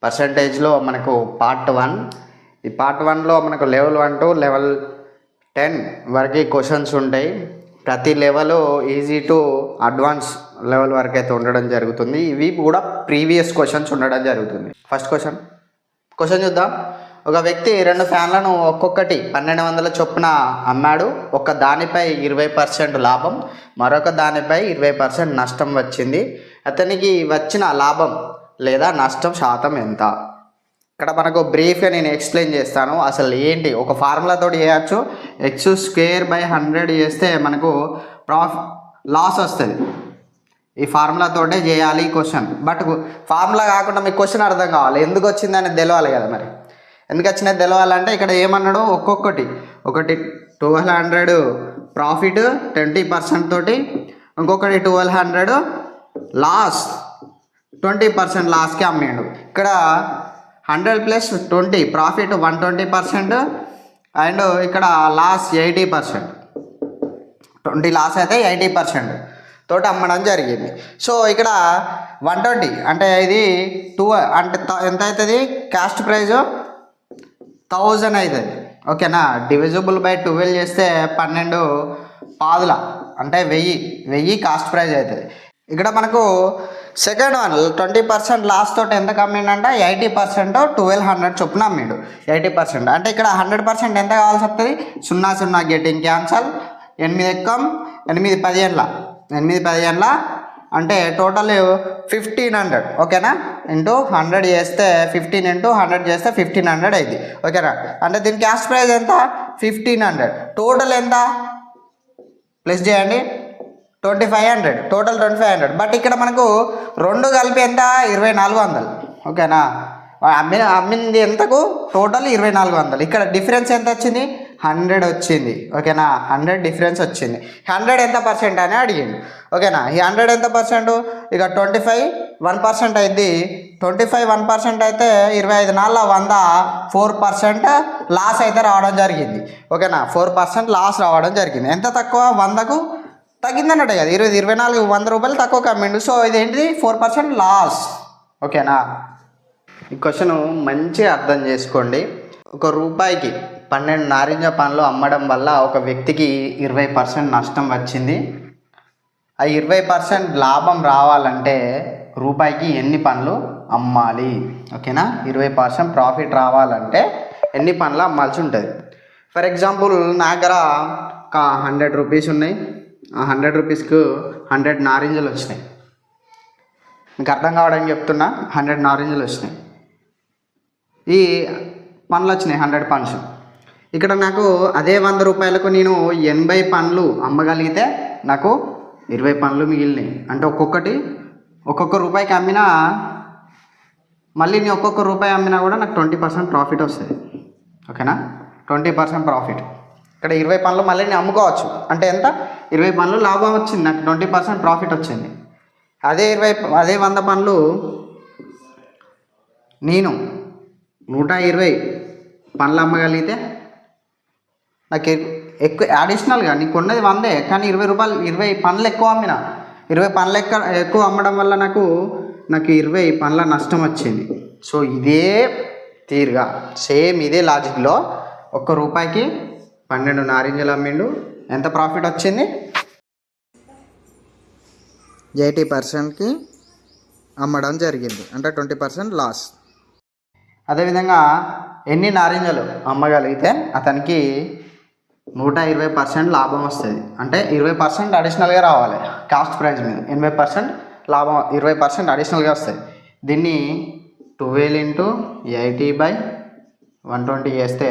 పర్సంటేజ్లో మనకు పార్ట్ 1. ఈ పార్ట్ 1లో మనకు లెవెల్ 1 టు లెవెల్ 10 వరకు క్వశ్చన్స్ ఉంటాయి. ప్రతి level easy to advance level వరకు అయితే ఉండడం జరుగుతుంది. ఇవి కూడా ప్రీవియస్ క్వశ్చన్స్ ఉండడం జరుగుతుంది. ఫస్ట్ క్వశ్చన్ చూద్దాం. ఒక వ్యక్తి 2 ఫ్యాన్లను ఒక్కొక్కటి 1200 చొప్పున అమ్మాడు. ఒక దానిపై 20% లాభం, మరొక దానిపై 20% నష్టం వచ్చింది. అతనికి వచ్చిన లాభం లేదా నష్టం శాతం ఎంత? ఇక్కడ మనకు బ్రీఫ్గా నేను ఎక్స్ప్లెయిన్ చేస్తాను. అసలు ఏంటి, ఒక ఫార్ములాతో చేయొచ్చు. x²/100 చేస్తే మనకు లాస్ వస్తుంది. ఈ ఫార్ములాతోటే చేయాలి ఈ క్వశ్చన్. బట్ ఫార్ములా కాకుండా మీకు క్వశ్చన్ అర్థం కావాలి, ఎందుకు వచ్చిందని తెలియాలి కదా. మరి ఎందుకు వచ్చినది తెలవాలంటే ఇక్కడ ఏమన్నాడు, ఒకటి 1200 ప్రాఫిట్ 20% తోటి, ఇంకొకటి 1200 లాస్ 20% లాస్కి అమ్మాడు. ఇక్కడ 100 + 20 ప్రాఫిట్ 120% అండ్ ఇక్కడ లాస్ 80%. 20 లాస్ అయితే 80% తోటి అమ్మడం జరిగింది. సో ఇక్కడ 120 అంటే ఇది 2 అంటే ఎంత అవుతుంది, కాస్ట్ ప్రైజ్ 1000 అవుతుంది. ఓకేనా. డివిజిబుల్ బై 12 చేస్తే 12 పాదుల అంటే 1000 కాస్ట్ ప్రైజ్ అవుతుంది. ఇక్కడ మనకు సెకండ్ వన్ 20% లాస్ తోటి ఎంత అమ్మిండంటే 80% 1200 చొప్పున అమ్మిండు. 80% అంటే ఇక్కడ 100% ఎంత కావాల్సి వస్తుంది, 0 గెటింగ్ క్యాన్సల్, 8 ఎక్కం 8 15 అంటే టోటల్ 1500. ఓకేనా. ఇంటూ 100 చేస్తే 15 ఇంటూ 100 చేస్తే 1500 అయింది. ఓకేనా. అంటే దీని క్యాష్ ప్రైస్ ఎంత, 1500. టోటల్ ఎంత ప్లస్ చేయండి, 2500. టోటల్ 2500. బట్ ఇక్కడ మనకు 2 కలిపి ఎంత, 2400. ఓకేనా. అమ్మింది ఎంతకు, టోటల్ 2400. ఇక్కడ డిఫరెన్స్ ఎంత వచ్చింది, 100 వచ్చింది. ఓకేనా. 100 డిఫరెన్స్ వచ్చింది. 100 ఎంత పర్సెంట్ అని అడిగిండు. ఓకేనా. ఈ 100 ఎంత పర్సెంట్, ఇక 25 1% అయింది. 25 1% అయితే 25 4 100 4% లాస్ అయితే రావడం జరిగింది. ఓకేనా. 4% లాస్ రావడం జరిగింది. ఎంత తక్కువ, 100కు తగ్గిందన్నట్టే కదా. 24 100 రూపాయలు తక్కువ కమ్మిండు. సో ఇదేంటిది, 4% లాస్. ఓకేనా. ఈ క్వశ్చన్ మంచిగా అర్థం చేసుకోండి. ₹1కి 12 నారింజ పండ్లు అమ్మడం వల్ల ఒక వ్యక్తికి 20% నష్టం వచ్చింది. ఆ 20% లాభం రావాలంటే రూపాయికి ఎన్ని పండ్లు అమ్మాలి? ఓకేనా. 20% ప్రాఫిట్ రావాలంటే ఎన్ని పండ్లు అమ్మాల్సి ఉంటుంది? ఫర్ ఎగ్జాంపుల్ నా దగ్గర ఒక 100 రూపీస్ ఉన్నాయి. ఆ 100 రూపీస్కు 100 నారింజలు వచ్చినాయి. మీకు అర్థం కావడానికి చెప్తున్నా, 100 నారింజలు వచ్చినాయి. ఈ పండ్లు వచ్చినాయి 100 పండ్స్. ఇక్కడ నాకు అదే 100 రూపాయలకు నేను 80 పండ్లు అమ్మగలిగితే నాకు 20 పండ్లు మిగిలినాయి. అంటే ఒక్కొక్క రూపాయికి అమ్మినా, మళ్ళీ నేను ఒక్కొక్క రూపాయి అమ్మినా కూడా నాకు 20% ప్రాఫిట్ వస్తుంది. ఓకేనా. 20% ప్రాఫిట్. ఇక్కడ 20 పండ్లు మళ్ళీ నేను అమ్ముకోవచ్చు. అంటే ఎంత, 20 పండ్లు లాభం వచ్చింది, నాకు 20% ప్రాఫిట్ వచ్చింది. అదే 100 పండ్లు నేను 120 పండ్లు అమ్మగలిగితే నాకు ఎక్కువ అడిషనల్గా నీకు ఉన్నది 100, కానీ 20 పండ్లు ఎక్కువ అమ్మిన. 20 పండ్లు ఎక్కువ అమ్మడం వల్ల నాకు 20 పండ్ల నష్టం వచ్చింది. సో ఇదే తీరుగా సేమ్ ఇదే లాజిక్లో ₹1కి 12 నారింజలు అమ్మిండు. ఎంత ప్రాఫిట్ వచ్చింది, 80%కి అమ్మడం జరిగింది. అంటే 20% లాస్. అదేవిధంగా ఎన్ని నారింజలు అమ్మగలిగితే అతనికి 120% లాభం వస్తుంది. అంటే 20% అడిషనల్గా రావాలి కాస్ట్ ప్రైస్ మీద. 80% లాభం, 20% అడిషనల్గా వస్తుంది. దీన్ని 12 × 80/120 చేస్తే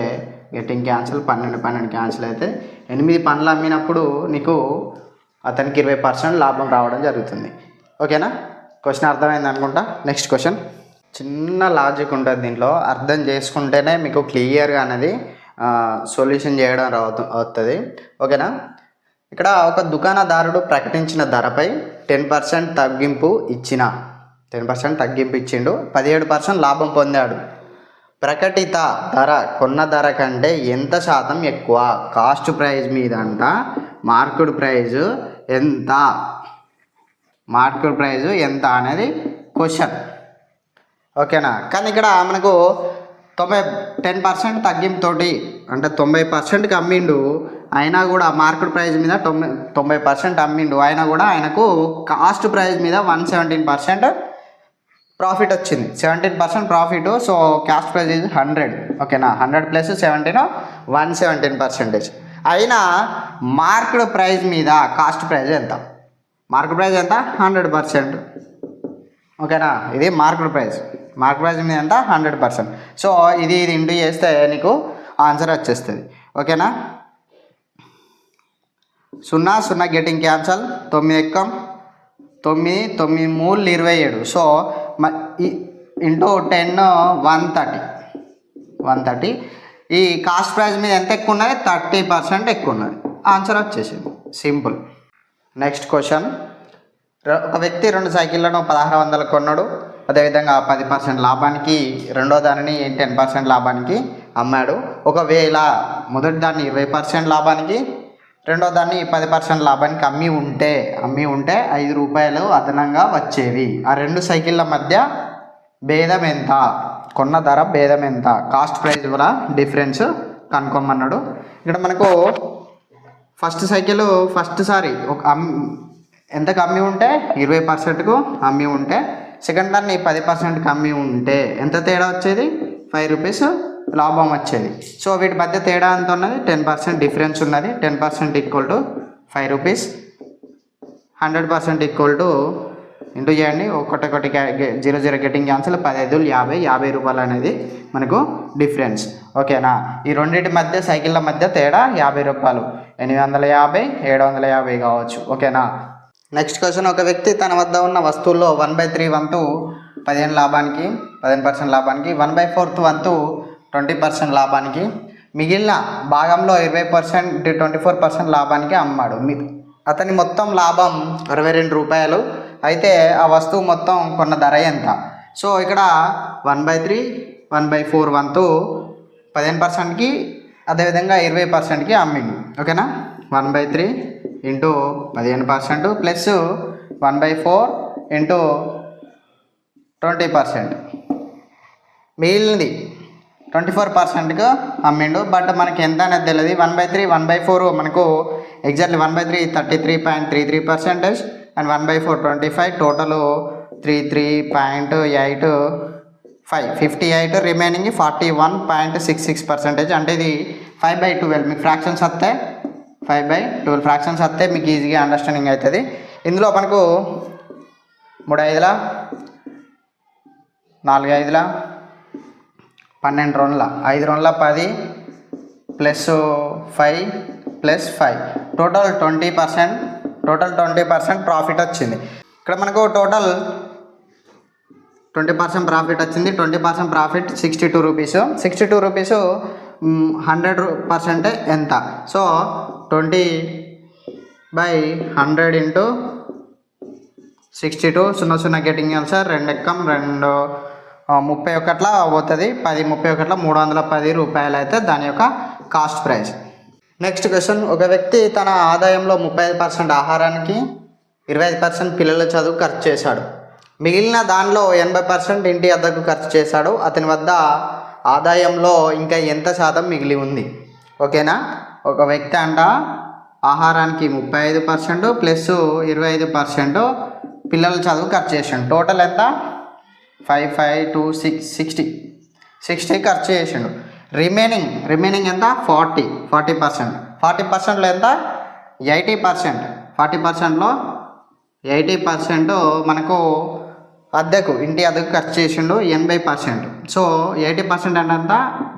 గెటింగ్ క్యాన్సిల్, 12 క్యాన్సిల్ అయితే 8 పండ్లు అమ్మినప్పుడు నీకు అతనికి 20% లాభం రావడం జరుగుతుంది. ఓకేనా. క్వశ్చన్ అర్థమైంది అనుకుంటా. నెక్స్ట్ క్వశ్చన్ చిన్న లాజిక్ ఉంటుంది దీంట్లో, అర్థం చేసుకుంటేనే మీకు క్లియర్గా అనేది సొల్యూషన్ చేయడం అవుతుంది. ఓకేనా. ఇక్కడ ఒక దుకాణదారుడు ప్రకటించిన ధరపై 10% తగ్గింపు ఇచ్చిండు. 17% లాభం పొందాడు. ప్రకటిత ధర కొన్న ధర కంటే ఎంత శాతం ఎక్కువ? కాస్ట్ ప్రైస్ మీద అంట మార్కెట్ ప్రైజు ఎంత అనేది క్వశ్చన్. ఓకేనా. కానీ ఇక్కడ మనకు 10% తగ్గింపుతోటి అంటే 90%కి అమ్మిండు, అయినా కూడా మార్కెట్ ప్రైస్ మీద 90% అమ్మిండు, అయినా కూడా ఆయనకు కాస్ట్ ప్రైస్ మీద 117% ప్రాఫిట్ వచ్చింది. 17% ప్రాఫిట్. సో కాస్ట్ ప్రైస్ ఇది 100. ఓకేనా. 100 + 17 117%. అయినా మార్కెట్ ప్రైస్ మీద కాస్ట్ ప్రైస్ ఎంత? మార్కెట్ ప్రైస్ ఎంత? 100%. ఓకేనా. ఇది మార్కెట్ ప్రైస్ మీద ఎంత? 100%. సో ఇది ఇంటూ చేస్తే నీకు ఆన్సర్ వచ్చేస్తుంది. ఓకేనా. 0 గెటింగ్ క్యాన్సల్. 9 ఎక్కం 9 9 3 27. So into 10 130. ఈ కాస్ట్ ప్రైస్ మీద ఎంత ఎక్కువ ఉన్నది? 30% ఎక్కువ ఉన్నది. ఆన్సర్ వచ్చేసింది. సింపుల్. Next question. ఒక వ్యక్తి 2 సైకిళ్లను 1600 కొన్నాడు. అదేవిధంగా 10% లాభానికి రెండో దానిని 10% లాభానికి అమ్మాడు. ఒకవేళ మొదటి దాన్ని 20% లాభానికి రెండో దాన్ని 10% లాభానికి అమ్మి ఉంటే 5 రూపాయలు అదనంగా వచ్చేవి. ఆ 2 సైకిళ్ళ మధ్య భేదం ఎంత? కొన్న ధర భేదం ఎంత? కాస్ట్ ప్రైస్ కూడా డిఫరెన్స్ కనుక్కోమన్నాడు. ఇక్కడ మనకు ఫస్ట్ సైకిల్ ఫస్ట్ సారి ఎంతకు అమ్మి ఉంటే 20%కు అమ్మి ఉంటే, సెకండ్ దాన్ని 10%కి అమ్మి ఉంటే ఎంత తేడా వచ్చేది? 5 రూపీస్ లాభం వచ్చేది. సో వీటి మధ్య తేడా ఎంత ఉన్నది? 10% డిఫరెన్స్ ఉన్నది. 10% = 5 రూపీస్. 100% ఇంటూ చేయండి. 0 గెటింగ్ క్యాన్సల్. 10 5 50 రూపాయలు అనేది మనకు డిఫరెన్స్. ఓకేనా. ఈ రెండింటి మధ్య సైకిళ్ళ మధ్య తేడా 50 రూపాయలు. 850 750 కావచ్చు. ఓకేనా. Next question. ఒక వ్యక్తి తన వద్ద ఉన్న వస్తువుల్లో 1/3 వంతు 15% లాభానికి 1/4 వంతు 20% లాభానికి, మిగిలిన భాగంలో 20% 24% లాభానికి అమ్మాడు. అతని మొత్తం లాభం 62 రూపాయలు. అయితే ఆ వస్తువు మొత్తం కొన్న ధర ఎంత? సో ఇక్కడ 1/3 1/4 వంతు 15%కి అదేవిధంగా 20%కి అమ్మిండు. ఓకేనా. 1/3 ఇంటూ 15% ప్లస్ 1/4 ఇంటూ 20%. మిగిలింది 24%కు అమ్మిండు. బట్ మనకి ఎంత అనేది తెలియదు. 1/3 1/4 మనకు ఎగ్జాక్ట్లీ 1/3 33.33% అండ్ 1/4 25. టోటల్ 33.85 58. రిమైనింగ్ 41.66%. అంటే ఇది 5/12. మీకు ఫ్రాక్షన్స్ వస్తే 5/12 ఫ్రాక్షన్స్ వస్తే మీకు ఈజీగా అండర్స్టాండింగ్ అవుతుంది. ఇందులో మనకు 3 5 4 5 12 2 5 2 10 ప్లస్ 5 ప్లస్ 5 టోటల్ 20% ప్రాఫిట్ వచ్చింది. ఇక్కడ మనకు టోటల్ 20% ప్రాఫిట్ వచ్చింది. 20% ప్రాఫిట్ 62 రూపీస్. 62 రూపీస్ 100% ఎంత? So 20/100 into 62. 0 getting answer. 2 ఎక్కం 2 31 అవుతుంది. 10 31 310 రూపాయలు అయితే దాని యొక్క కాస్ట్ ప్రైస్. Next question. ఒక వ్యక్తి తన ఆదాయంలో 35% ఆహారానికి 25% పిల్లల చదువు ఖర్చు చేశాడు. మిగిలిన దానిలో 80% ఇంటి అద్దెకు ఖర్చు చేశాడు. అతని వద్ద ఆదాయంలో ఇంకా ఎంత శాతం మిగిలి ఉంది? ఓకేనా. ఒక వ్యక్తి అంట ఆహారానికి 35% ప్లస్ 25% పిల్లల చదువు ఖర్చు చేసాడు. టోటల్ ఎంత? 5 5 2 6 60 ఖర్చు చేసిండు. రిమైనింగ్ ఎంత? 40%. 40%లో ఎంత? 80%. 40%లో 80% మనకు ఇంటి అద్దెకు ఖర్చు చేసిండు. 80%. సో 80% అంటే ఎంత?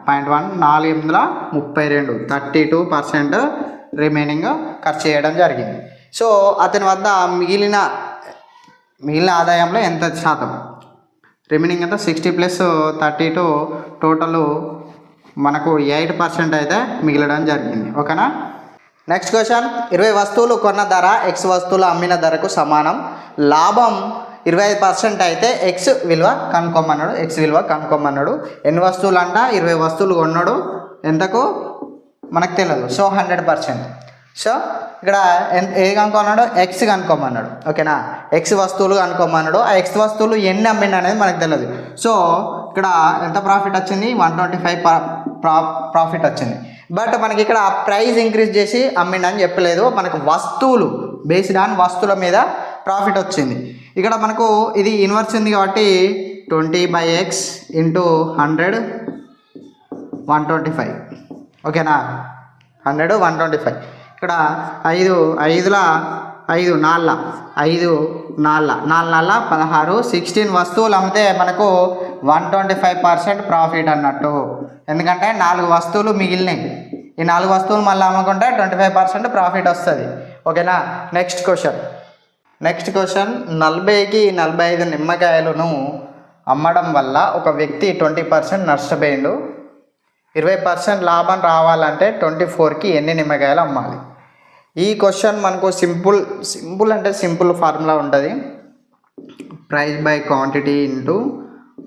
0.1 4 32 32% రిమైనింగ్ ఖర్చు చేయడం జరిగింది. సో అతని వద్ద మిగిలిన ఆదాయంలో ఎంత శాతం? రిమైనింగ్ ఎంత? 60 + 32 టోటల్ మనకు 8% అయితే మిగలడం జరిగింది. ఓకేనా. Next question. 20 వస్తువులు కొన్న ధర X వస్తువులు అమ్మిన ధరకు సమానం. లాభం 25% అయితే X విలువ కనుక్కోమన్నాడు. ఎన్ని వస్తువులు అంట? 20 వస్తువులు కొన్నాడు. ఎంతకు మనకు తెలియదు. సో 100%. సో ఇక్కడ ఏది కనుక్కోమన్నాడు, ఎక్స్ కనుక్కోమన్నాడు. ఓకేనా, ఎక్స్ వస్తువులు కనుక్కోమన్నాడు. ఆ ఎక్స్ వస్తువులు ఎన్ని అమ్మిండు అనేది మనకు తెలియదు. సో ఇక్కడ ఎంత ప్రాఫిట్ వచ్చింది, 125 ప్రాఫిట్ వచ్చింది. బట్ మనకి ఇక్కడ ప్రైస్ ఇంక్రీజ్ చేసి అమ్మిండు అని చెప్పలేదు, మనకు వస్తువులు బేస్డ్ ఆన్ వస్తువుల మీద ప్రాఫిట్ వచ్చింది. ఇక్కడ మనకు ఇది ఇన్వర్స్ ఉంది కాబట్టి 20/x ఇంటూ 100 125. ఓకేనా, 100 125. ఇక్కడ 5 5 4 16 16 వస్తువులు అమ్మితే మనకు 125% ప్రాఫిట్ అన్నట్టు. ఎందుకంటే 4 వస్తువులు మిగిలినాయి, ఈ 4 వస్తువులు మళ్ళీ అమ్ముకుంటే 25% ప్రాఫిట్ వస్తుంది. ఓకేనా, నెక్స్ట్ క్వశ్చన్ 40కి 45 నిమ్మకాయలను అమ్మడం వల్ల ఒక వ్యక్తి 20% నష్టపోయిండు. 20% లాభం రావాలంటే 24కి ఎన్ని నిమ్మకాయలు అమ్మాలి? ఈ క్వశ్చన్ మనకు సింపుల్ అంటే సింపుల్ ఫార్ములా ఉంటుంది. Price by quantity into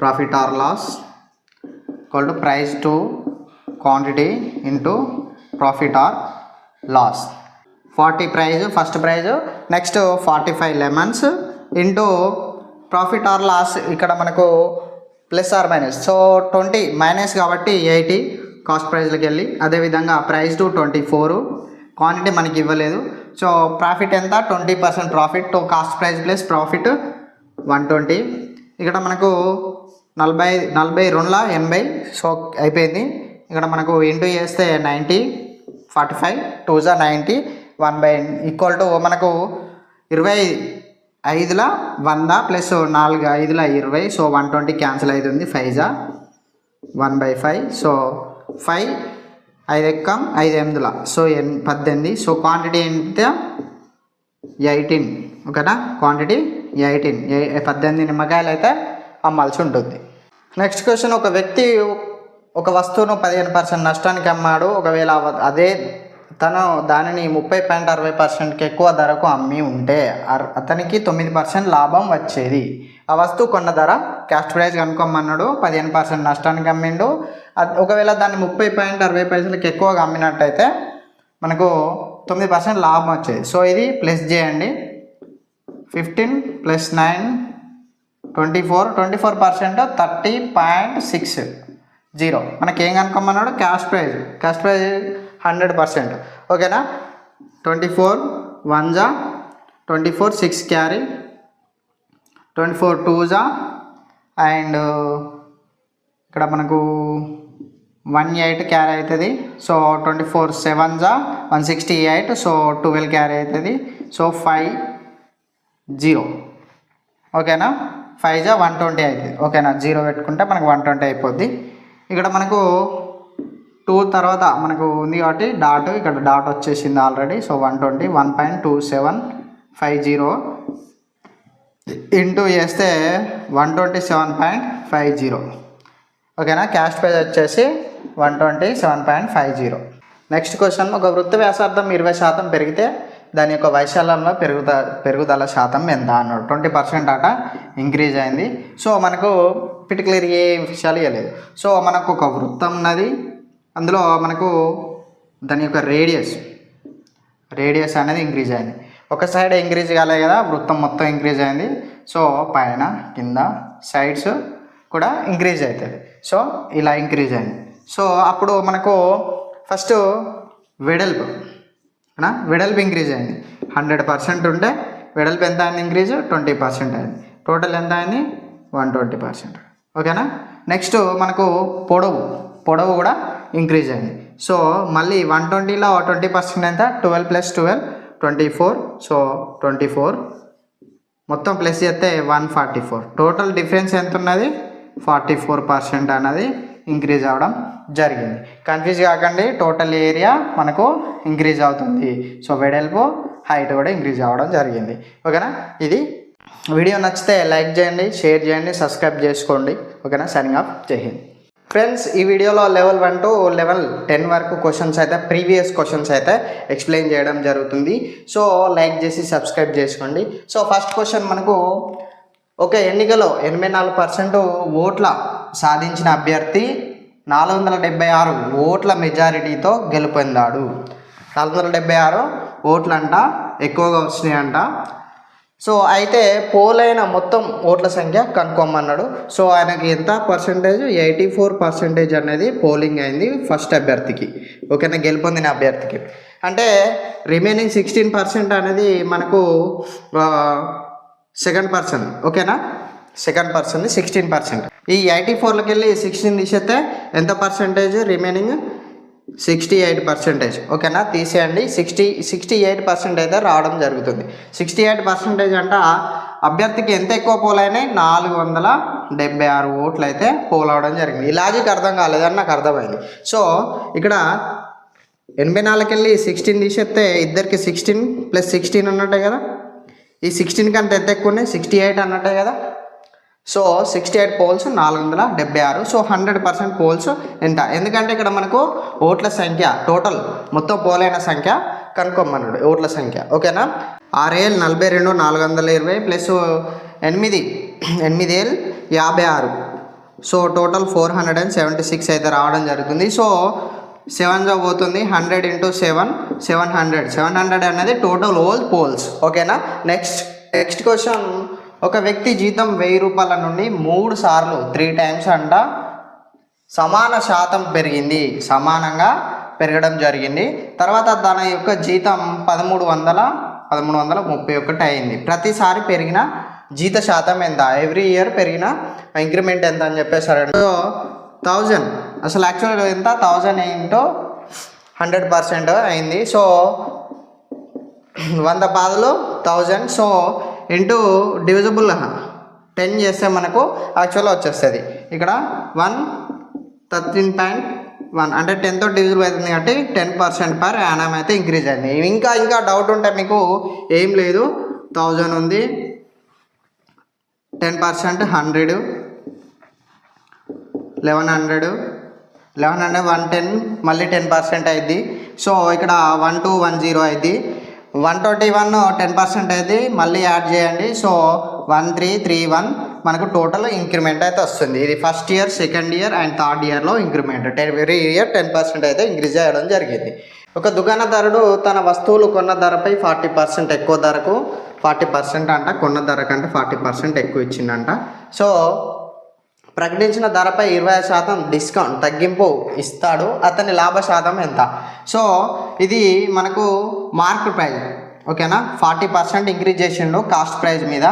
profit or loss equal to price to quantity into profit or loss. 40 price, first price, next 45 lemons into profit or loss. ఇక్కడ మనకు plus or minus, so 20 minus కాబట్టి 80 cost ప్రైస్లోకి వెళ్ళి, అదేవిధంగా price to 24, quantity మనకి ఇవ్వలేదు. So profit ఎంత, 20% profit to cost price plus profit 120. ఇక్కడ మనకు 42 80, సో అయిపోయింది. ఇక్కడ మనకు ఇంటూ చేస్తే 90, 45 2 90 1/n ఈక్వల్ టు మనకు 25 100 ప్లస్ 4 5 20, సో 120 క్యాన్సిల్ అవుతుంది. 5 1/5, సో 5 5 ఎక్కం 5 8, సో 18. సో క్వాంటిటీ ఎంత, 18. ఓకేనా, క్వాంటిటీ 18 18 నిమ్మకాయలు అయితే అమ్మాల్సి ఉంటుంది. నెక్స్ట్ క్వశ్చన్, ఒక వ్యక్తి ఒక వస్తువును 15% నష్టానికి అమ్మాడు. ఒకవేళ అదే తను దానిని 30.60%కి ఎక్కువ ధరకు అమ్మి ఉంటే అతనికి 9% లాభం వచ్చేది. ఆ వస్తువు కొన్న ధర క్యాస్ట్ ప్రైస్ కనుక్కోమన్నాడు, 15% నష్టానికి అమ్మిండు. ఒకవేళ దాన్ని 30.60 ఎక్కువగా అమ్మినట్టయితే మనకు 9% లాభం వచ్చేది. సో ఇది ప్లస్ చేయండి, 15 + 9 24% 30.60. మనకేం కనుక్కోమన్నాడు, క్యాస్ట్ ప్రైస్ 100%. ఓకేనా, 24 1 24 6 క్యారీ, 24 2 అండ్ ఇక్కడ మనకు 18 క్యారీ అవుతుంది. సో 24 7 168, సో 12 క్యారీ అవుతుంది. సో 5 0. ఓకేనా, 5 120 అవుతుంది. ఓకేనా, 0 పెట్టుకుంటే మనకు 120 అయిపోద్ది. ఇక్కడ మనకు 2 తర్వాత మనకు ఉంది కాబట్టి డాట్, ఇక్కడ డాట్ వచ్చేసింది ఆల్రెడీ. సో 120 1.2750 ఇంటూ చేస్తే 127.50. ఓకేనా, క్యాస్ట్ ప్రైస్ వచ్చేసి 127.50. నెక్స్ట్ క్వశ్చన్, ఒక వృత్త వ్యాసార్థం 20% పెరిగితే దాని యొక్క వైశాల్యంలో పెరుగుదల శాతం ఎంత అన్నాడు. 20% అట ఇంక్రీజ్ అయింది. సో మనకు పర్టికులర్ ఏ విషయాలు ఇవ్వలేదు. సో మనకు ఒక వృత్తం ఉన్నది, అందులో మనకు దాని యొక్క రేడియస్ అనేది ఇంక్రీజ్ అయింది. ఒక సైడ్ ఇంక్రీజ్ కాలేదు కదా, వృత్తం మొత్తం ఇంక్రీజ్ అయింది. సో పైన కింద సైడ్స్ కూడా ఇంక్రీజ్ అవుతుంది. సో ఇలా ఇంక్రీజ్ అయింది. సో అప్పుడు మనకు ఫస్ట్ వెడల్పు ఇంక్రీజ్ అయింది. 100% ఉంటే వెడల్పు ఎంత అయింది, ఇంక్రీజ్ 20% అయింది. టోటల్ ఎంత అయింది, 120%. ఓకేనా, నెక్స్ట్ మనకు పొడవు కూడా ఇంక్రీజ్ అయింది. సో మళ్ళీ 120లో 20% ఎంత, 12 + 12 24. సో 24 మొత్తం ప్లస్ చేస్తే 144. టోటల్ డిఫరెన్స్ ఎంత ఉన్నది, 44% అన్నది ఇంక్రీజ్ అవ్వడం జరిగింది. కన్ఫ్యూజ్ కాకండి, టోటల్ ఏరియా మనకు ఇంక్రీజ్ అవుతుంది. సో వెడల్పు హైట్ కూడా ఇంక్రీజ్ అవ్వడం జరిగింది. ఓకేనా, ఇది వీడియో నచ్చితే లైక్ చేయండి, షేర్ చేయండి, సబ్స్క్రైబ్ చేసుకోండి. ఓకేనా, సైనింగ్ ఆఫ్, జై హింద్. ఫ్రెండ్స్, ఈ వీడియోలో లెవెల్ 1 to లెవెల్ 10 వరకు క్వశ్చన్స్ అయితే ప్రీవియస్ క్వశ్చన్స్ అయితే ఎక్స్ప్లెయిన్ చేయడం జరుగుతుంది. సో లైక్ చేసి సబ్స్క్రైబ్ చేసుకోండి. సో ఫస్ట్ క్వశ్చన్ మనకు, ఒక ఎన్నికలో 84% ఓట్ల సాధించిన అభ్యర్థి 476 ఓట్ల మెజారిటీతో గెలుపొందాడు. 476 ఓట్లంట ఎక్కువగా వచ్చినాయంట. సో అయితే పోలైన మొత్తం ఓట్ల సంఖ్య కనుక్కోమన్నాడు. సో ఆయనకి ఎంత పర్సెంటేజ్ 84% అనేది పోలింగ్ అయింది ఫస్ట్ అభ్యర్థికి. ఓకేనా, గెలుపొందిన అభ్యర్థికి. అంటే రిమైనింగ్ 16% అనేది మనకు సెకండ్ పర్సన్. ఓకేనా, సెకండ్ పర్సన్ 16%. ఈ 84లోకి వెళ్ళి 16 తీసేస్తే ఎంత పర్సెంటేజ్ రిమైనింగ్? 68%. ఓకేనా, తీసేయండి. 68% అయితే రావడం జరుగుతుంది. 68% అంట అభ్యర్థికి ఎంత ఎక్కువ పోలైనాయి? 476 ఓట్లు అయితే పోలవడం జరిగింది. ఈ లాజిక్ అర్థం కాలేదని నాకు అర్థమైంది. సో ఇక్కడ 84కి వెళ్ళి 16 తీసేస్తే ఇద్దరికి 16 + 16 అన్నట్టే కదా. ఈ 16 కంటే ఎంత ఎక్కువ ఉన్నాయి? 68 అన్నట్టే కదా. So 68 poles 476. సో 100% పోల్స్ ఎంత? ఎందుకంటే ఇక్కడ మనకు ఓట్ల సంఖ్య టోటల్ మొత్తం పోలైన సంఖ్య కనుక్కోమన్నాడు, ఓట్ల సంఖ్య. ఓకేనా, 6 42 420 ప్లస్ 8 56. సో టోటల్ 476 అయితే రావడం జరుగుతుంది. సో 7 పోతుంది. 100 × 7 700 అనేది టోటల్ ఓల్ పోల్స్. ఓకేనా, నెక్స్ట్ క్వశ్చన్. ఒక వ్యక్తి జీతం 1000 రూపాయల నుండి 3 సార్లు 3 టైమ్స్ అంట సమాన శాతం పెరిగింది, సమానంగా పెరగడం జరిగింది. తర్వాత తన యొక్క జీతం 1331 అయింది. ప్రతిసారి పెరిగిన జీత శాతం ఎంత? ఎవ్రీ ఇయర్ పెరిగిన ఇంక్రిమెంట్ ఎంత అని చెప్పేసారు. సో 1000 అసలు యాక్చువల్గా ఎంత? 1000 × 100% అయింది. సో 100 పాదలు 1000. సో ఇంటూ డివిజిబుల్ 10 చేస్తే మనకు యాక్చువల్గా వచ్చేస్తుంది. ఇక్కడ 113.1 అంటే 10తో డివిజిబుల్ అవుతుంది కాబట్టి 10% పర్ యానం అయితే ఇంక్రీజ్ అయింది. ఇంకా డౌట్ ఉంటే మీకు ఏం లేదు, 1000 ఉంది, 10% 100, 1100 110 మళ్ళీ 10% అయింది. సో ఇక్కడ 1210 అయింది. 121 10% అయితే మళ్ళీ యాడ్ చేయండి. సో 1331 మనకు టోటల్ ఇంక్రిమెంట్ అయితే వస్తుంది. ఇది first year, second year and third ఇయర్లో ఇంక్రిమెంట్. ఎవ్రీ ఇయర్ 10% అయితే ఇంక్రీజ్ చేయడం జరిగింది. ఒక దుకాణదారుడు తన వస్తువులు కొన్న ధరపై 40% ఎక్కువ ధరకు 40% అంట కొన్న ధర కంటే 40% ఎక్కువ ఇచ్చిందంట. సో ప్రకటించిన ధరపై 20% డిస్కౌంట్ తగ్గింపు ఇస్తాడు. అతని లాభ శాతం ఎంత? సో ఇది మనకు మార్కెట్ ప్రైస్. ఓకేనా, 40% ఇంక్రీజ్ చేసిండు కాస్ట్ ప్రైస్ మీద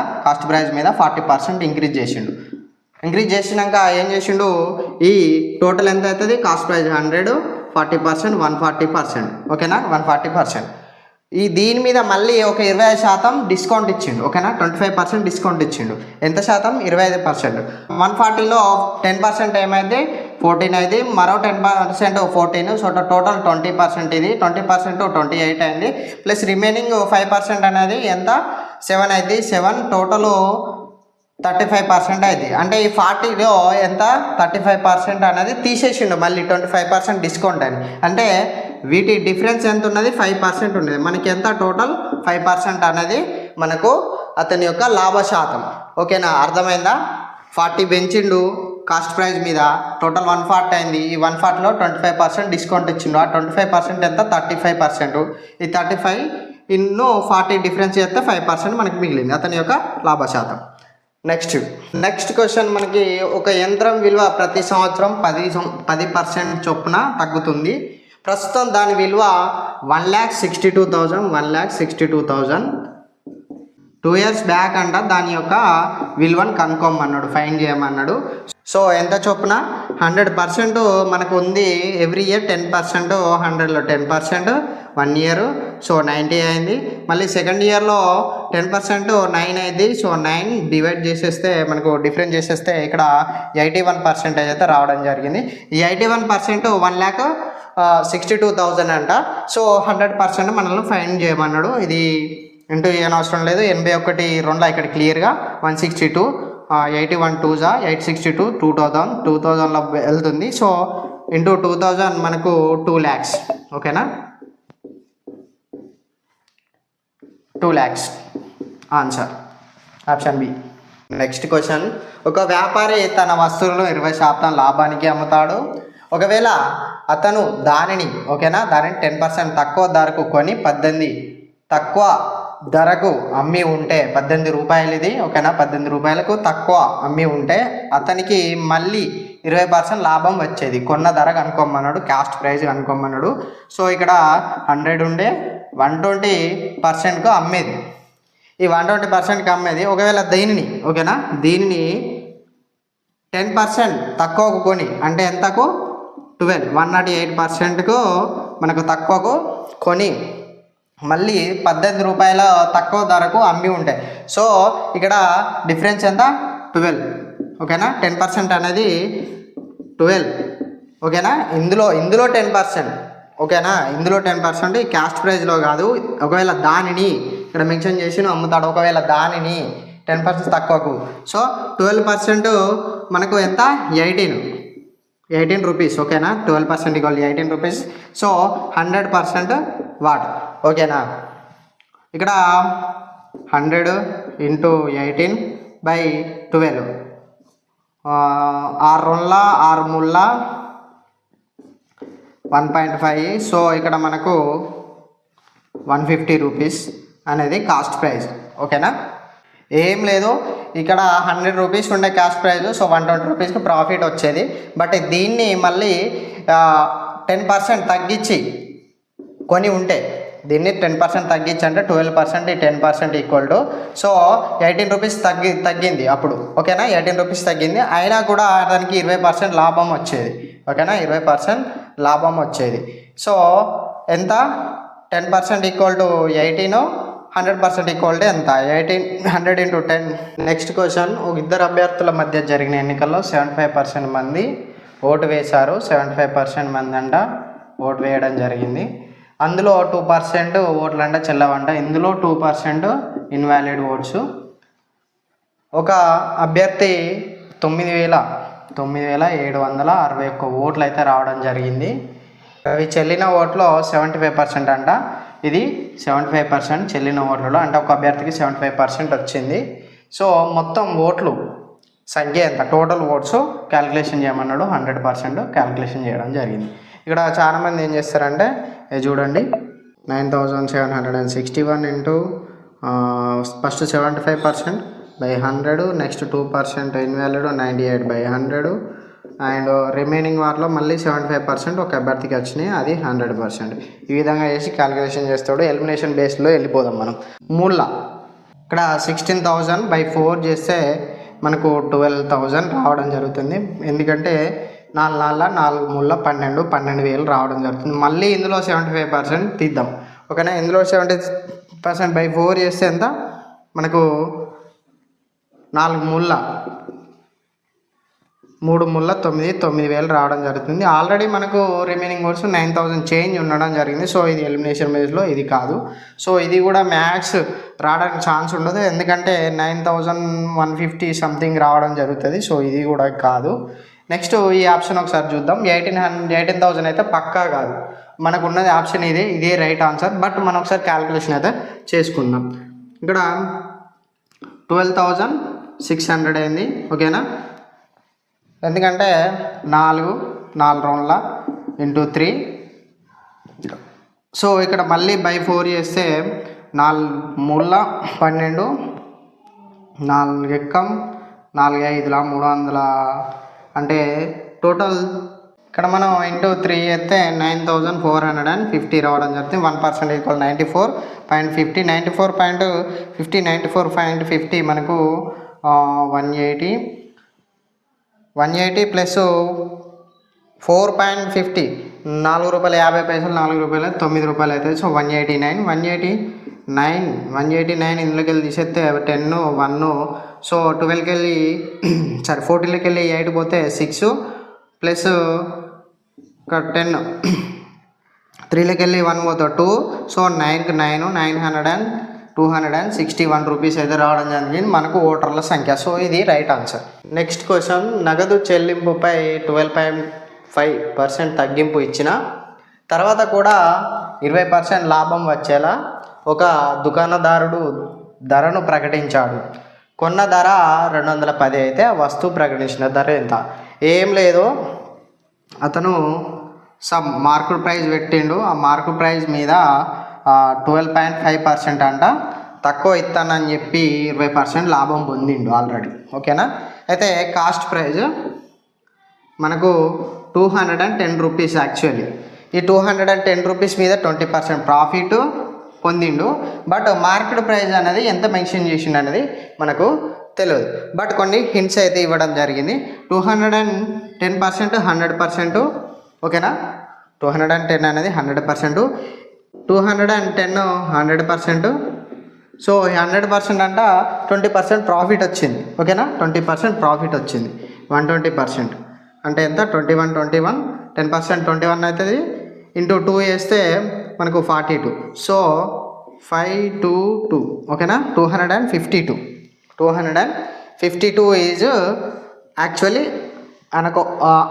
40% ఇంక్రీజ్ చేసిండు. ఇంక్రీజ్ చేసినాక ఏం చేసిండు? ఈ టోటల్ ఎంత అవుతుంది? Cost price 100, 40% 140%. ఓకేనా, 140%. దీని మీద మళ్ళీ ఒక 20% డిస్కౌంట్ ఇచ్చిండు. ఓకేనా, 25% డిస్కౌంట్ ఇచ్చిండు. ఎంత శాతం? 25%. 140లో 10% ఏమైంది? 14 అయింది. మరో 10% 14. So total 20%. ఇది 20% 28 అయింది. ప్లస్ రిమైనింగ్ 5% అనేది ఎంత? 7 అయింది. 7 టోటల్ 35% అయింది. అంటే ఈ 40లో ఎంత? 35% అనేది తీసేసిండు మళ్ళీ 25% డిస్కౌంట్ అని. అంటే వీటి డిఫరెన్స్ ఎంత ఉన్నది? 5% ఉన్నది. మనకి ఎంత? టోటల్ 5% అనేది మనకు అతని యొక్క లాభ శాతం. ఓకేనా, అర్థమైందా? 40 పెంచిండు కాస్ట్ ప్రైస్ మీద, టోటల్ 140 అయింది. ఈ 140లో 25% డిస్కౌంట్ ఇచ్చిండు. ఆ 25% ఎంత? 35%. ఈ 35 × 40 డిఫరెన్స్ చేస్తే 5% మనకి మిగిలింది అతని యొక్క లాభ శాతం. నెక్స్ట్ క్వశ్చన్ మనకి, ఒక యంత్రం విలువ ప్రతి సంవత్సరం 10% చొప్పున తగ్గుతుంది. ప్రస్తుతం దాని విలువ 1,62,000 2 years బ్యాక్ అంట. దాని యొక్క విలువను కనుక్కోమన్నాడు, ఫైండ్ చేయమన్నాడు. సో ఎంత చొప్పున? 100% మనకు ఉంది. Every year 10%, 100లో 10% 1 year. సో 90 అయింది. మళ్ళీ సెకండ్ ఇయర్లో 10% 9 అయింది. సో 9 డివైడ్ చేసేస్తే మనకు డిఫరెన్స్ చేసేస్తే ఇక్కడ 81% అయితే రావడం జరిగింది. ఈ 81% 1,62,000 అంట. సో 100% మనల్ని ఫైండ్ చేయమన్నాడు. ఇది ఇంటూ ఏమవసరం లేదు. 81 2 ఇక్కడ క్లియర్గా 162, 81 2 862, 2000లో వెళ్తుంది. సో ఇంటూ 2000 మనకు 2 lakhs. ఓకేనా, 2 lakhs answer option B. Next question, ఒక వ్యాపారి తన వస్తువులను 20% లాభానికి అమ్ముతాడు. ఒకవేళ అతను దానిని ఓకేనా దానిని 10% తక్కువ ధరకు కొని 18 తక్కువ ధరకు అమ్మి ఉంటే 18 రూపాయలు ఇది ఓకేనా 18 రూపాయలకు తక్కువ అమ్మి ఉంటే అతనికి మళ్ళీ 20% లాభం వచ్చేది. కొన్న ధర కనుక్కోమన్నాడు, కాస్ట్ ప్రైస్ కనుక్కోమన్నాడు. సో ఇక్కడ 100 ఉండే 120%కు అమ్మేది. ఈ 120%కి అమ్మేది. ఒకవేళ దీనిని ఓకేనా దీనిని 10% తక్కువకు కొని అంటే ఎంతకు 108%కు మనకు తక్కువకు కొని మళ్ళీ 18 రూపాయల తక్కువ ధరకు అమ్మి ఉంటాయి. సో ఇక్కడ డిఫరెన్స్ ఎంత 12 ఓకేనా 10% అనేది 12 ఓకేనా ఇందులో 10% ఓకేనా ఇందులో 10% ఈ క్యాస్ట్ ప్రైజ్లో కాదు. ఒకవేళ దానిని ఇక్కడ మెన్షన్ చేసి అమ్ముతాడు. ఒకవేళ దానిని 10% తక్కువకు సో 12% మనకు ఎంత 18 రూపీస్ ఓకేనా 12% ఈక్వల్ 18 రూపీస్. సో 100% వాట్ ఓకేనా ఇక్కడ 100 ఇంటూ 18/12 6 2 6 3 1.5. సో ఇక్కడ మనకు 150 రూపీస్ అనేది కాస్ట్ ప్రైస్ ఓకేనా. ఏం లేదు ఇక్కడ 100 రూపీస్ ఉండే కాస్ట్ ప్రైస్. సో 120 రూపీస్కి ప్రాఫిట్ వచ్చేది. బట్ దీన్ని మళ్ళీ 10% తగ్గించి కొని ఉంటే దీన్ని 10% తగ్గించి అంటే 12% 10% ఈక్వల్ టు సో 18 రూపీస్ తగ్గింది అప్పుడు ఓకేనా 18 రూపీస్ తగ్గింది. అయినా కూడా దానికి 20% లాభం వచ్చేది ఓకేనా 20% లాభం వచ్చేది. సో ఎంత 10% ఈక్వల్ టు 18 100% ఈక్వల్ టు ఎంత 100 × 10. నెక్స్ట్ క్వశ్చన్ ఇద్దరు అభ్యర్థుల మధ్య జరిగిన ఎన్నికల్లో 75% మంది ఓటు వేశారు. 75% మంది అంట ఓటు వేయడం జరిగింది. అందులో 2% ఓట్లు అంట చెల్లవంట. ఇందులో 2% ఇన్వాలిడ్ ఓట్స్. ఒక అభ్యర్థి 9,761 ఓట్లు అయితే రావడం జరిగింది. అవి చెల్లిన ఓట్లో 75% అంట. ఇది 75% చెల్లిన ఓట్లలో అంటే ఒక అభ్యర్థికి 75% వచ్చింది. సో మొత్తం ఓట్లు సంఖ్య ఎంత టోటల్ ఓట్స్ క్యాలిక్యులేషన్ చేయమన్నాడు. 100% క్యాలిక్యులేషన్ చేయడం జరిగింది. ఇక్కడ చాలామంది ఏం చేస్తారంటే చూడండి 9,761 into first 75% by 100 next 2% invalid 98/100 and remaining వాటిలో మళ్ళీ 75% ఒక అభ్యర్థికి వచ్చినాయి అది 100%. ఈ విధంగా చేసి క్యాలిక్యులేషన్ చేస్తాడు. ఎలిమినేషన్ బేస్లో వెళ్ళిపోదాం మనం. మూల ఇక్కడ 16,000/4 చేస్తే మనకు 12,000 రావడం జరుగుతుంది. ఎందుకంటే 4 4 4 12,000 రావడం జరుగుతుంది. మళ్ళీ ఇందులో 75% తీద్దాం ఓకేనా. ఇందులో 70%/4 చేస్తే ఎంత మనకు 4 3 9,000 రావడం జరుగుతుంది. ఆల్రెడీ మనకు రిమైనింగ్ ఓట్స్ 9,000 చేంజ్ ఉండడం జరిగింది. సో ఇది ఎలిమినేషన్ బేస్లో ఇది కాదు. సో ఇది కూడా మ్యాక్స్ రావడానికి ఛాన్స్ ఉండదు. ఎందుకంటే 9,150 సంథింగ్ రావడం జరుగుతుంది. సో ఇది కూడా కాదు. నెక్స్ట్ ఈ ఆప్షన్ ఒకసారి చూద్దాం. 18,000 అయితే పక్కా కాదు. మనకు ఉన్నది ఆప్షన్ ఇదే రైట్ ఆన్సర్. బట్ మనం ఒకసారి క్యాలిక్యులేషన్ అయితే చేసుకుందాం. ఇక్కడ 12,600 అయింది ఓకేనా. ఎందుకంటే 4 రౌండ్ల ఇంటూ 3. సో ఇక్కడ మళ్ళీ /4 చేస్తే 4 3 12 4 ఎక్కం 4 5 300 అంటే టోటల్ ఇక్కడ మనం ఇంటూ 3 చేస్తే 9,450 రావడం జరుగుతుంది. 1% ఈక్వల్ 94.50 94.50 మనకు 180 ప్లస్ 4.50 ₹4.50 ₹9 అవుతుంది. సో 189 ఇందులోకి వెళ్ళి తీసేస్తే 10 1 సో 12కి వెళ్ళి 14లోకి వెళ్ళి 8 పోతే 6 ప్లస్ ఒక 10 3లోకి వెళ్ళి 1 పోతే 2 సో 9కి 261 రూపీస్ అయితే రావడం జరిగింది మనకు ఓటర్ల సంఖ్య. సో ఇది రైట్ ఆన్సర్. నెక్స్ట్ క్వశ్చన్ నగదు చెల్లింపుపై 12.5% తగ్గింపు ఇచ్చిన తర్వాత కూడా 20% లాభం వచ్చేలా ఒక దుకాణదారుడు ధరను ప్రకటించాడు. కొన్న ధర 210 అయితే వస్తువు ప్రకటించిన ధర ఎంత? ఏం లేదు అతను సమ్ మార్కెట్ ప్రైస్ పెట్టిండు. ఆ మార్కెట్ ప్రైస్ మీద 12.5% అంట తక్కువ ఇస్తానని చెప్పి 20% లాభం పొందిండు ఆల్రెడీ. ఓకేనా. అయితే కాస్ట్ ప్రైజ్ మనకు 210 రూపీస్. యాక్చువల్లీ ఈ 210 రూపీస్ మీద 20% ప్రాఫిట్ పొందిండు. బట్ మార్కెట్ ప్రైస్ అనేది ఎంత మెన్షన్ చేసిండు అనేది మనకు తెలియదు. బట్ కొన్ని హింట్స్ అయితే ఇవ్వడం జరిగింది. 210% 100%. ఓకేనా. 210 అనేది 100%, 210 100%. సో 100% అంట 20% ప్రాఫిట్ వచ్చింది. ఓకేనా. 20% ప్రాఫిట్ వచ్చింది. 120% అంటే ఎంత? 21 10% 21 అవుతుంది. ఇంటూ 2 వేస్తే మనకు 42. సో 522. ఓకేనా. 252 ఈజ్ యాక్చువల్లీ అనకు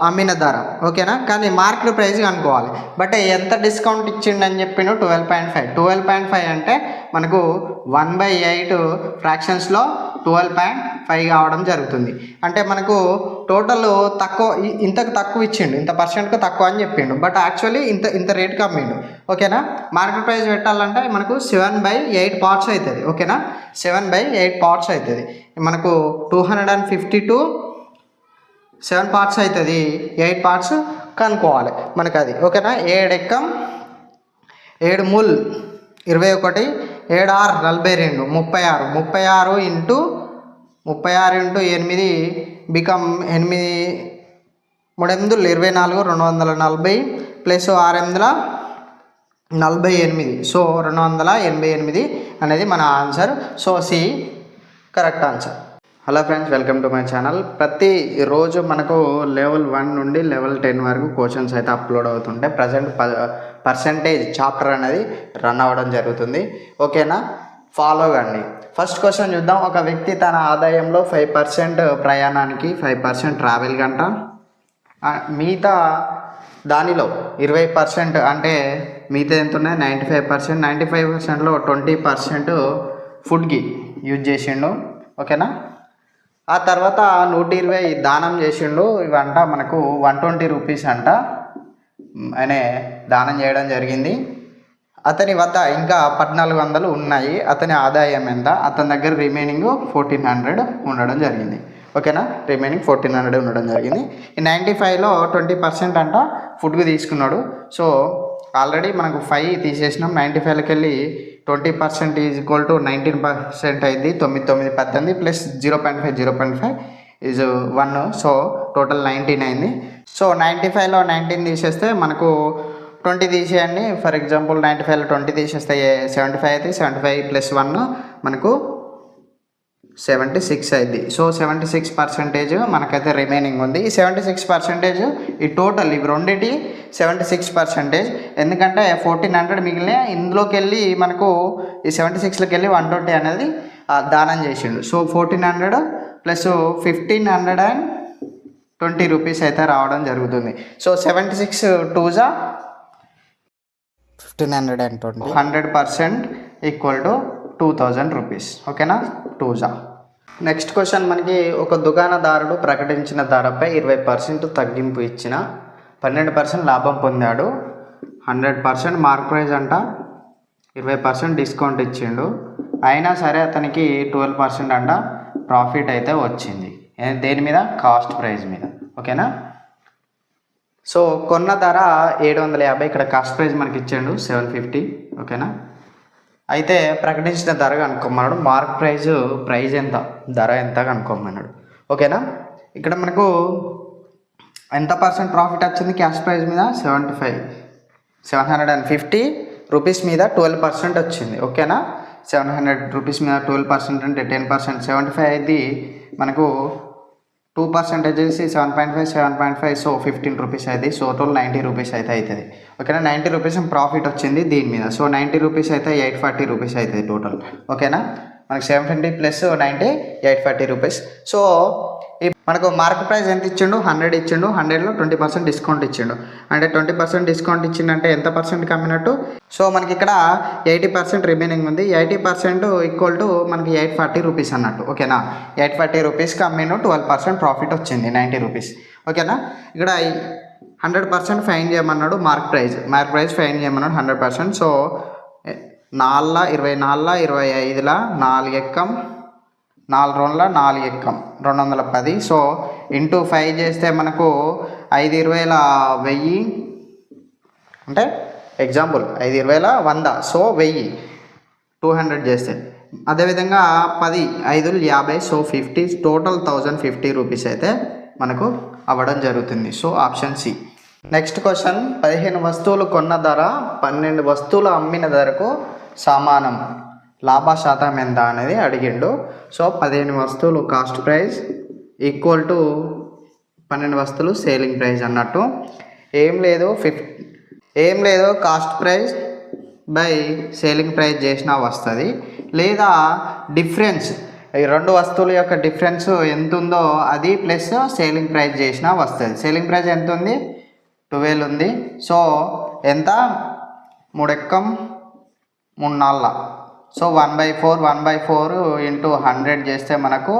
అమ్మిన ధర. ఓకేనా. కానీ మార్కెట్ ప్రైస్ అనుకోవాలి. బట్ ఎంత డిస్కౌంట్ ఇచ్చిండని చెప్పిండు? 12.5 అంటే మనకు 1/8 ఫ్రాక్షన్స్లో 12.5 కావడం జరుగుతుంది. అంటే మనకు టోటల్ తక్కువ, ఇంతకు తక్కువ ఇచ్చిండు, ఇంత పర్సెంట్కు తక్కువ అని చెప్పిండు. బట్ యాక్చువల్లీ ఇంత రేట్కి అమ్మిండు. ఓకేనా. మార్కెట్ ప్రైస్ పెట్టాలంటే మనకు 7/8 పార్ట్స్ అవుతుంది. ఓకేనా. 7/8 పార్ట్స్ అవుతుంది. మనకు 252 7 పార్ట్స్ అవుతుంది. 8 పార్ట్స్ కనుక్కోవాలి మనకు అది. ఓకేనా. 7 ఎక్కం 7 మూల్ 21, 7 6 42, 36 ఇంటూ 8 బికమ్ 8 3 8 24, 240 ప్లస్ 6 48. సో 288 అనేది మన answer. So C correct answer. Hello friends, welcome to my channel. ప్రతిరోజు మనకు లెవెల్ 1 నుండి లెవెల్ 10 వరకు క్వశ్చన్స్ అయితే అప్లోడ్ అవుతుంటాయి. ప్రజెంట్ పర్సంటేజ్ చాప్టర్ అనేది రన్ అవ్వడం జరుగుతుంది. ఓకేనా. ఫాలో కండి. ఫస్ట్ క్వశ్చన్ చూద్దాం. ఒక వ్యక్తి తన ఆదాయంలో 5% ప్రయాణానికి, 5% ట్రావెల్ గంట, మిగతా దానిలో 20% అంటే మిగతా ఎంత ఉన్నాయి? 95%. 95%లో 20% ఫుడ్కి యూజ్ చేసిండు. ఓకేనా. ఆ తర్వాత 120 దానం చేసిండు. ఇవంట మనకు 120 రూపీస్ అంట ఆయన దానం చేయడం జరిగింది. అతని వద్ద ఇంకా 1400 ఉన్నాయి. అతని ఆదాయం ఎంత? అతని దగ్గర రిమైనింగ్ 1400 ఉండడం జరిగింది. ఓకేనా. రిమైనింగ్ 1400 ఉండడం జరిగింది. ఈ 95లో 20% అంట ఫుడ్కి తీసుకున్నాడు. సో ఆల్రెడీ మనకు 5 తీసేసినాం. 95లోకి వెళ్ళి 20% ఈజ్ ఈక్వల్ టు 19% అయింది. 9 9 18 ప్లస్ 0.5 ఈజ్ 1. సో టోటల్ 19 అయింది. సో 95లో 19 తీసేస్తే మనకు 20 తీసేయండి. ఫర్ ఎగ్జాంపుల్ 95లో 20 తీసేస్తే 75 అయితే 75 ప్లస్ 1 మనకు 76 అయింది. సో 76% మనకైతే రిమైనింగ్ ఉంది. ఈ 76% ఈ టోటల్ ఇవి రెండింటి 76%. ఎందుకంటే 1400 మిగిలిన ఇందులోకి వెళ్ళి మనకు ఈ 76లోకి వెళ్ళి 120 అనేది దానం చేసిండు. సో 1400 ప్లస్ 1520 రూపీస్ అయితే రావడం జరుగుతుంది. So 76 2 1520, 100% equal to 2000 rupees. ఓకేనా. 2 నెక్స్ట్ క్వశ్చన్ మనకి, ఒక దుకాణదారుడు ప్రకటించిన ధరపై 20% తగ్గింపు ఇచ్చిన 12% లాభం పొందాడు. 100% మార్క్ ప్రైస్ అంట, 20% డిస్కౌంట్ ఇచ్చిండు. అయినా సరే అతనికి 12% అంట ప్రాఫిట్ అయితే వచ్చింది. దేని మీద? కాస్ట్ ప్రైస్ మీద. ఓకేనా. సో కొన్న ధర 750. ఇక్కడ కాస్ట్ ప్రైస్ మనకి ఇచ్చాడు 750. ఓకేనా. అయితే ప్రకటించిన ధర కనుక్కోమన్నాడు. మార్క్ ప్రైజ్ ఎంత, ధర ఎంత కనుక్కోమన్నాడు. ఓకేనా. ఇక్కడ మనకు ఎంత పర్సెంట్ ప్రాఫిట్ వచ్చింది క్యాష్ ప్రైస్ మీద? 750 రూపీస్ మీద 12% వచ్చింది. ఓకేనా. 700 రూపీస్ మీద 12% అంటే 10%. 75 అయితే మనకు 2% వచ్చేసి 7.5. సో 15 రూపీస్ అయితే. సో టోటల్ 90 రూపీస్ అయితే అవుతుంది. ఓకేనా. 90 రూపీస్ ప్రాఫిట్ వచ్చింది దీని మీద. సో 90 రూపీస్ అయితే 840 రూపీస్ అవుతుంది టోటల్. ఓకేనా. మనకు 750 ప్లస్ 90 840 రూపీస్. సో మనకు మార్కెట్ ప్రైస్ ఎంత ఇచ్చిండు? 100 ఇచ్చిండు. 100లో 20% డిస్కౌంట్ ఇచ్చిండు. అంటే 20% డిస్కౌంట్ ఇచ్చిండంటే ఎంత పర్సెంట్కి అమ్మినట్టు? సో మనకి ఇక్కడ 80% రిమైనింగ్ ఉంది. 80% ఈక్వల్ టు మనకి 840 రూపీస్ అన్నట్టు. ఓకేనా. 840 రూపీస్కి అమ్మిండు. 12% ప్రాఫిట్ వచ్చింది 90 రూపీస్. ఓకేనా. ఇక్కడ 100% ఫైన్ చేయమన్నాడు. మార్క్ ప్రైస్ ఫైన్ చేయమన్నాడు 100%. సో 4 24 25 4 ఎక్కం 4 2 4 ఎక్కం 210. సో ఇంటూ 5 చేస్తే మనకు 5 20 1000 అంటే ఎగ్జాంపుల్ 5 20 100. సో 1000 200 చేస్తే అదేవిధంగా 10 5 50. సో 50 టోటల్ 1050 రూపీస్ అయితే మనకు అవ్వడం జరుగుతుంది. So option C. Next question 15 వస్తువులు కొన్న ధర 12 వస్తువులు అమ్మిన ధరకు సమానం, లాభ శాతం ఎంత అనేది అడిగిండు. సో 15 వస్తువులు కాస్ట్ ప్రైస్ ఈక్వల్ టు 12 వస్తువులు సేలింగ్ ప్రైస్ అన్నట్టు. ఏం లేదు cost price by selling price చేసినా వస్తుంది, లేదా డిఫరెన్స్ ఈ రెండు వస్తువుల యొక్క డిఫరెన్స్ ఎంత ఉందో అది ప్లస్ సేలింగ్ ప్రైస్ చేసినా వస్తుంది. సేలింగ్ ప్రైస్ ఎంత ఉంది 12 ఉంది. సో ఎంత 3 ఎక్కం 3 4. సో 1/4 ఇంటూ 100 చేస్తే మనకు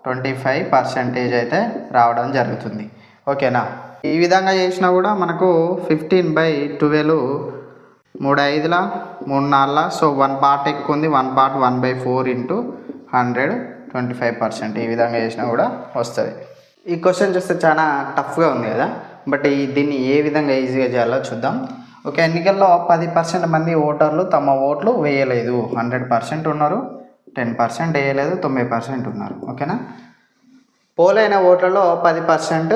25% అయితే రావడం జరుగుతుంది. ఓకేనా. ఈ విధంగా చేసినా కూడా మనకు 15/12 3 5 3 4. సో 1 పార్ట్ ఎక్కువ ఉంది, 1 పార్ట్ 1/4 ఇంటూ 100 25%. ఈ విధంగా చేసినా కూడా వస్తుంది. ఈ క్వశ్చన్ చూస్తే చాలా టఫ్గా ఉంది కదా, బట్ దీన్ని ఏ విధంగా ఈజీగా చేయాలో చూద్దాం. ఓకే, ఎన్నికల్లో 10% మంది ఓటర్లు తమ ఓట్లు వేయలేదు. 100% ఉన్నారు, 10% వేయలేదు, 90% ఉన్నారు. ఓకేనా. పోలైన ఓట్లలో 10%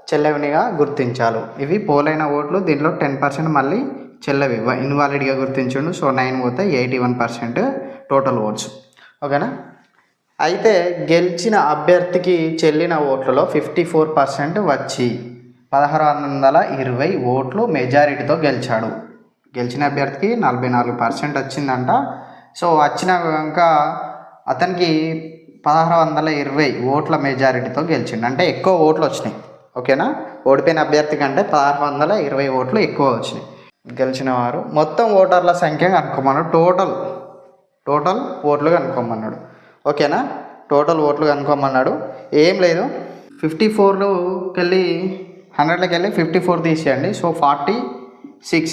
చెల్లవినిగా గుర్తించాలి. ఇవి పోలైన ఓట్లు, దీంట్లో 10% మళ్ళీ చెల్లవి ఇన్వాలిడ్గా గుర్తించండు. సో 9 పోతే 81% టోటల్ ఓట్స్. ఓకేనా. అయితే గెలిచిన అభ్యర్థికి చెల్లిన ఓట్లలో 54% వచ్చి 1620 ఓట్లు మెజారిటీతో గెలిచాడు. గెలిచిన అభ్యర్థికి 44% వచ్చిందంట. సో వచ్చినాక అతనికి 1620 ఓట్ల మెజారిటీతో గెలిచిండు, అంటే ఎక్కువ ఓట్లు వచ్చినాయి. ఓకేనా. ఓడిపోయిన అభ్యర్థి కంటే 1620 ఓట్లు ఎక్కువ వచ్చినాయి. గెలిచిన వారు మొత్తం ఓటర్ల సంఖ్య కనుక్కోమన్నాడు. టోటల్ ఓట్లు కనుక్కోమన్నాడు. ఓకేనా. టోటల్ ఓట్లు కనుక్కోమన్నాడు. ఏం లేదు, 54లోకి వెళ్ళి 100లోకి వెళ్ళి 54 తీసేయండి. సో 46.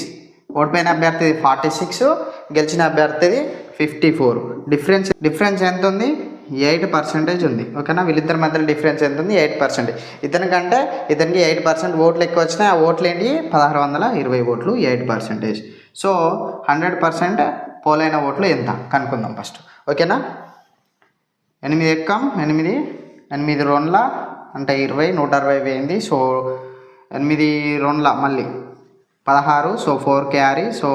ఓడిపోయిన అభ్యర్థిది 46, గెలిచిన అభ్యర్థిది 54. డిఫరెన్స్ ఎంత ఉంది 8% ఉంది. ఓకేనా. వీళ్ళిద్దరి మధ్యలో డిఫరెన్స్ ఎంత ఉంది 8%. ఇతనికి 8% ఓట్లు ఎక్కువ వచ్చినాయి. ఆ ఓట్లు ఏంటి 1620 ఓట్లు 8%. సో 100% పోలైన ఓట్లు ఎంత కనుక్కుందాం ఫస్ట్. ఓకేనా. 8 ఎక్కం 8 8 2 అంటే 20 160 పోయింది. సో 8 2 మళ్ళీ 16. So 4 carry. సో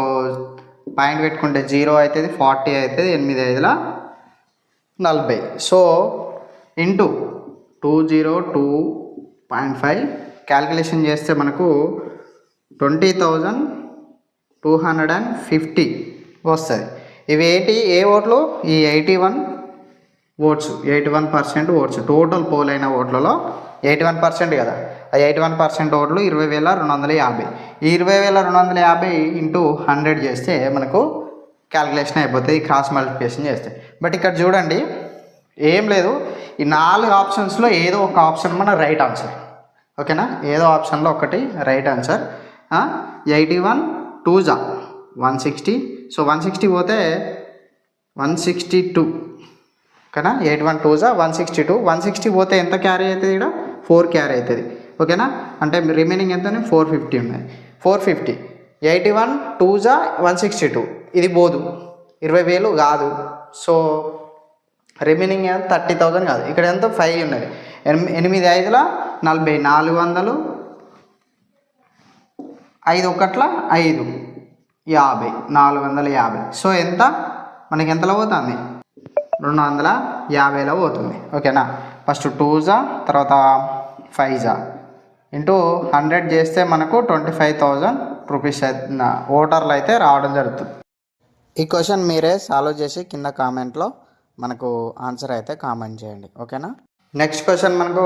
పాయింట్ పెట్టుకుంటే 0 అవుతుంది, 40 అవుతుంది, 8 5 40. సో ఇంటూ 202.5 క్యాల్కులేషన్ చేస్తే మనకు 20,250 వస్తుంది. ఇవి ఏ ఓట్లు ఈ 81% ఓట్స్ టోటల్ పోలైన ఓట్లలో 81% కదా. ఆ 81% ఓట్లు 20,250. ఈ 20,250 ఇంటూ 100 చేస్తే మనకు క్యాల్కులేషన్ అయిపోతుంది, క్రాస్ మల్టిప్లికేషన్ చేస్తే. బట్ ఇక్కడ చూడండి, ఏం లేదు, ఈ 4 ఆప్షన్స్లో ఏదో ఒక ఆప్షన్ మన రైట్ ఆన్సర్. ఓకేనా. ఏదో ఆప్షన్లో ఒకటి రైట్ ఆన్సర్. 81 2 160. సో 160 పోతే 162. ఓకేనా. 81 2 162. 160 పోతే ఎంత క్యారీ అవుతుంది, ఇక్కడ 4 క్యారీ అవుతుంది. ఓకేనా. అంటే రిమైనింగ్ ఎంత 450 ఉన్నాయి. 450 81 2 162. ఇది పోదు, 20,000 కాదు. సో రిమైనింగ్ 30,000 కాదు. ఇక్కడ ఎంత 5 ఉన్నది. 8 5 40 400 5 1 5 50 450. సో ఎంత మనకి ఎంతలో పోతుంది 250లో పోతుంది. ఓకేనా. ఫస్ట్ 2 తర్వాత 5 ఇంటూ 100 చేస్తే మనకు 25,000 రూపీస్ ఓటర్లు అయితే రావడం జరుగుతుంది. ఈ క్వశ్చన్ మీరే సాల్వ్ చేసి కింద కామెంట్లో మనకు ఆన్సర్ అయితే కామెంట్ చేయండి. ఓకేనా. నెక్స్ట్ క్వశ్చన్ మనకు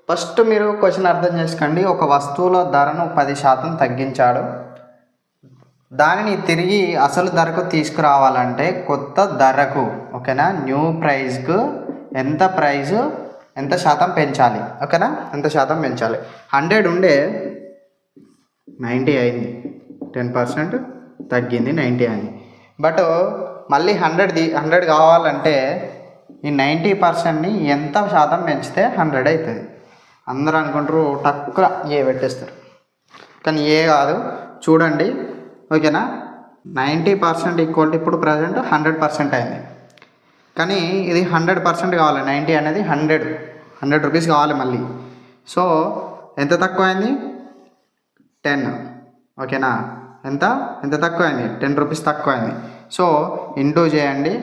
ఫస్ట్ మీరు క్వశ్చన్ అర్థం చేసుకోండి. ఒక వస్తువుల ధరను 10% తగ్గించాడు, దానిని తిరిగి అసలు ధరకు తీసుకురావాలంటే కొత్త ధరకు, ఓకేనా, న్యూ ప్రైస్కు ఎంత శాతం పెంచాలి. ఓకేనా. ఎంత శాతం పెంచాలి. 100 ఉండే 90 అయింది, 10% తగ్గింది, 90 అయింది. బట్ మళ్ళీ 100 కావాలంటే ఈ 90%ని ఎంత శాతం పెంచితే 100 అవుతుంది. అందరూ అనుకుంటారు తక్కువ ఏ పెట్టేస్తారు, కానీ ఏ కాదు. చూడండి ఓకేనా. 90% ఈక్వల్ టు ఇప్పుడు ప్రజెంట్ 100% అయింది, కానీ ఇది 100% కావాలి. 90 అనేది 100 రూపీస్ కావాలి మళ్ళీ. సో ఎంత తక్కువ అయింది? 10. ఓకేనా. ఎంత తక్కువ అయింది? 10 రూపీస్ తక్కువ అయింది. సో ఇంటూ చేయండి,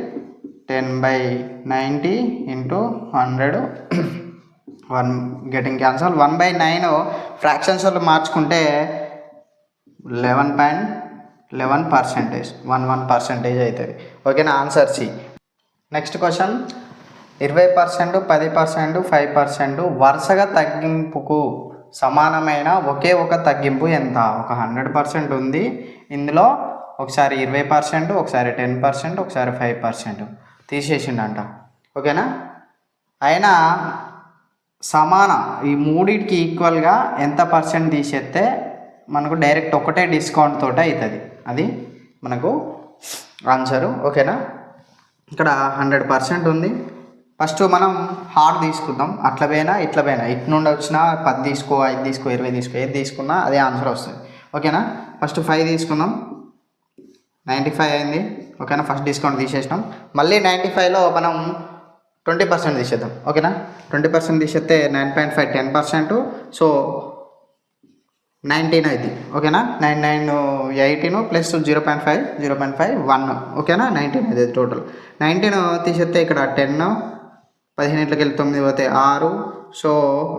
10/90 ఇంటూ 100, 1 గెటింగ్ క్యాన్సల్. 1/9 ఫ్రాక్షన్స్ మార్చుకుంటే 11% 11% అవుతుంది. ఓకేనా. Answer C. నెక్స్ట్ క్వశ్చన్, 20%, 10%, 5% వరుసగా తగ్గింపుకు సమానమైన ఒకే ఒక తగ్గింపు ఎంత? ఒక 100% ఉంది ఇందులో, ఒకసారి 20%, ఒకసారి 10%, ఒకసారి 5% తీసేసిండంట. ఓకేనా. అయినా ఈ మూడింటికి ఈక్వల్గా ఎంత పర్సెంట్ తీసేస్తే మనకు డైరెక్ట్ ఒకటే డిస్కౌంట్ తోటి అవుతుంది. అది మనకు ఆన్సరు. ఓకేనా. ఇక్కడ 100% ఉంది. ఫస్ట్ మనం హార్డ్ తీసుకుందాం. అట్లా పోయినా ఇట్లా పోయినా, ఇటు నుండి వచ్చినా 10 తీసుకో, 5 తీసుకో, 20 తీసుకో, ఏది తీసుకున్నా అదే ఆన్సర్ వస్తుంది. ఓకేనా. ఫస్ట్ 5 తీసుకుందాం. 95 అయింది. ఓకేనా. ఫస్ట్ డిస్కౌంట్ తీసేసినాం. మళ్ళీ 95లో మనం 20% తీసేద్దాం. ఓకేనా. 20% తీసేస్తే 9.5 10%. సో 19 అయింది. ఓకేనా. 99 18 ప్లస్ 0.5 1. ఓకేనా. 19 అయింది టోటల్. 19 తీసేస్తే ఇక్కడ 10, 15 వెళ్ళి 9 పోతే 6, సో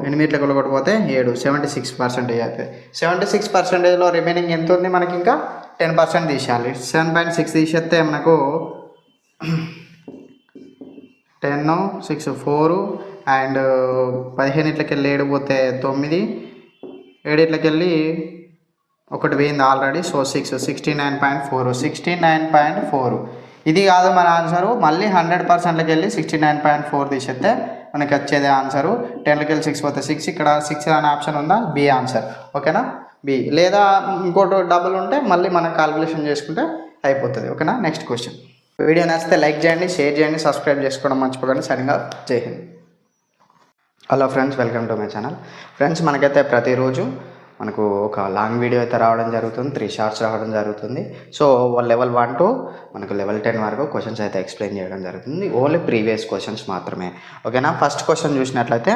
8 కొలగొట్టిపోతే 7, 76% అవుతుంది. 76%లో రిమైనింగ్ ఎంత ఉంది మనకి? ఇంకా 10% తీసేయాలి. 7.6 తీసేస్తే మనకు 10, 6, 4 అండ్ 15 వెళ్ళి 7 పోతే 9, 7 వెళ్ళి 1 పోయింది ఆల్రెడీ. సో 6, 69.4. ఇది కాదు మన ఆన్సరు. మళ్ళీ 100%కి వెళ్ళి 69.4 తీసేస్తే మనకి వచ్చేది ఆన్సరు. 10కి వెళ్ళి 6 పోతే 6, ఇక్కడ 6 అనే ఆప్షన్ ఉందా? B answer. ఓకేనా. బి. లేదా ఇంకోటి డబుల్ ఉంటే మళ్ళీ మనం కాల్కులేషన్ చేసుకుంటే అయిపోతుంది. ఓకేనా. Next question. వీడియో నచ్చితే లైక్ చేయండి, షేర్ చేయండి, సబ్స్క్రైబ్ చేసుకోవడం మర్చిపోకండి. సరిగ్గా జై Hind. Hello friends, welcome to my channel. Friends, మనకైతే ప్రతిరోజు మనకు ఒక లాంగ్ వీడియో అయితే రావడం జరుగుతుంది, 3 షార్ట్స్ రావడం జరుగుతుంది. సో లెవెల్ 1 to మనకు లెవెల్ 10 వరకు క్వశ్చన్స్ అయితే ఎక్స్ప్లెయిన్ చేయడం జరుగుతుంది. ఓన్లీ ప్రీవియస్ క్వశ్చన్స్ మాత్రమే. ఓకేనా. ఫస్ట్ క్వశ్చన్ చూసినట్లయితే,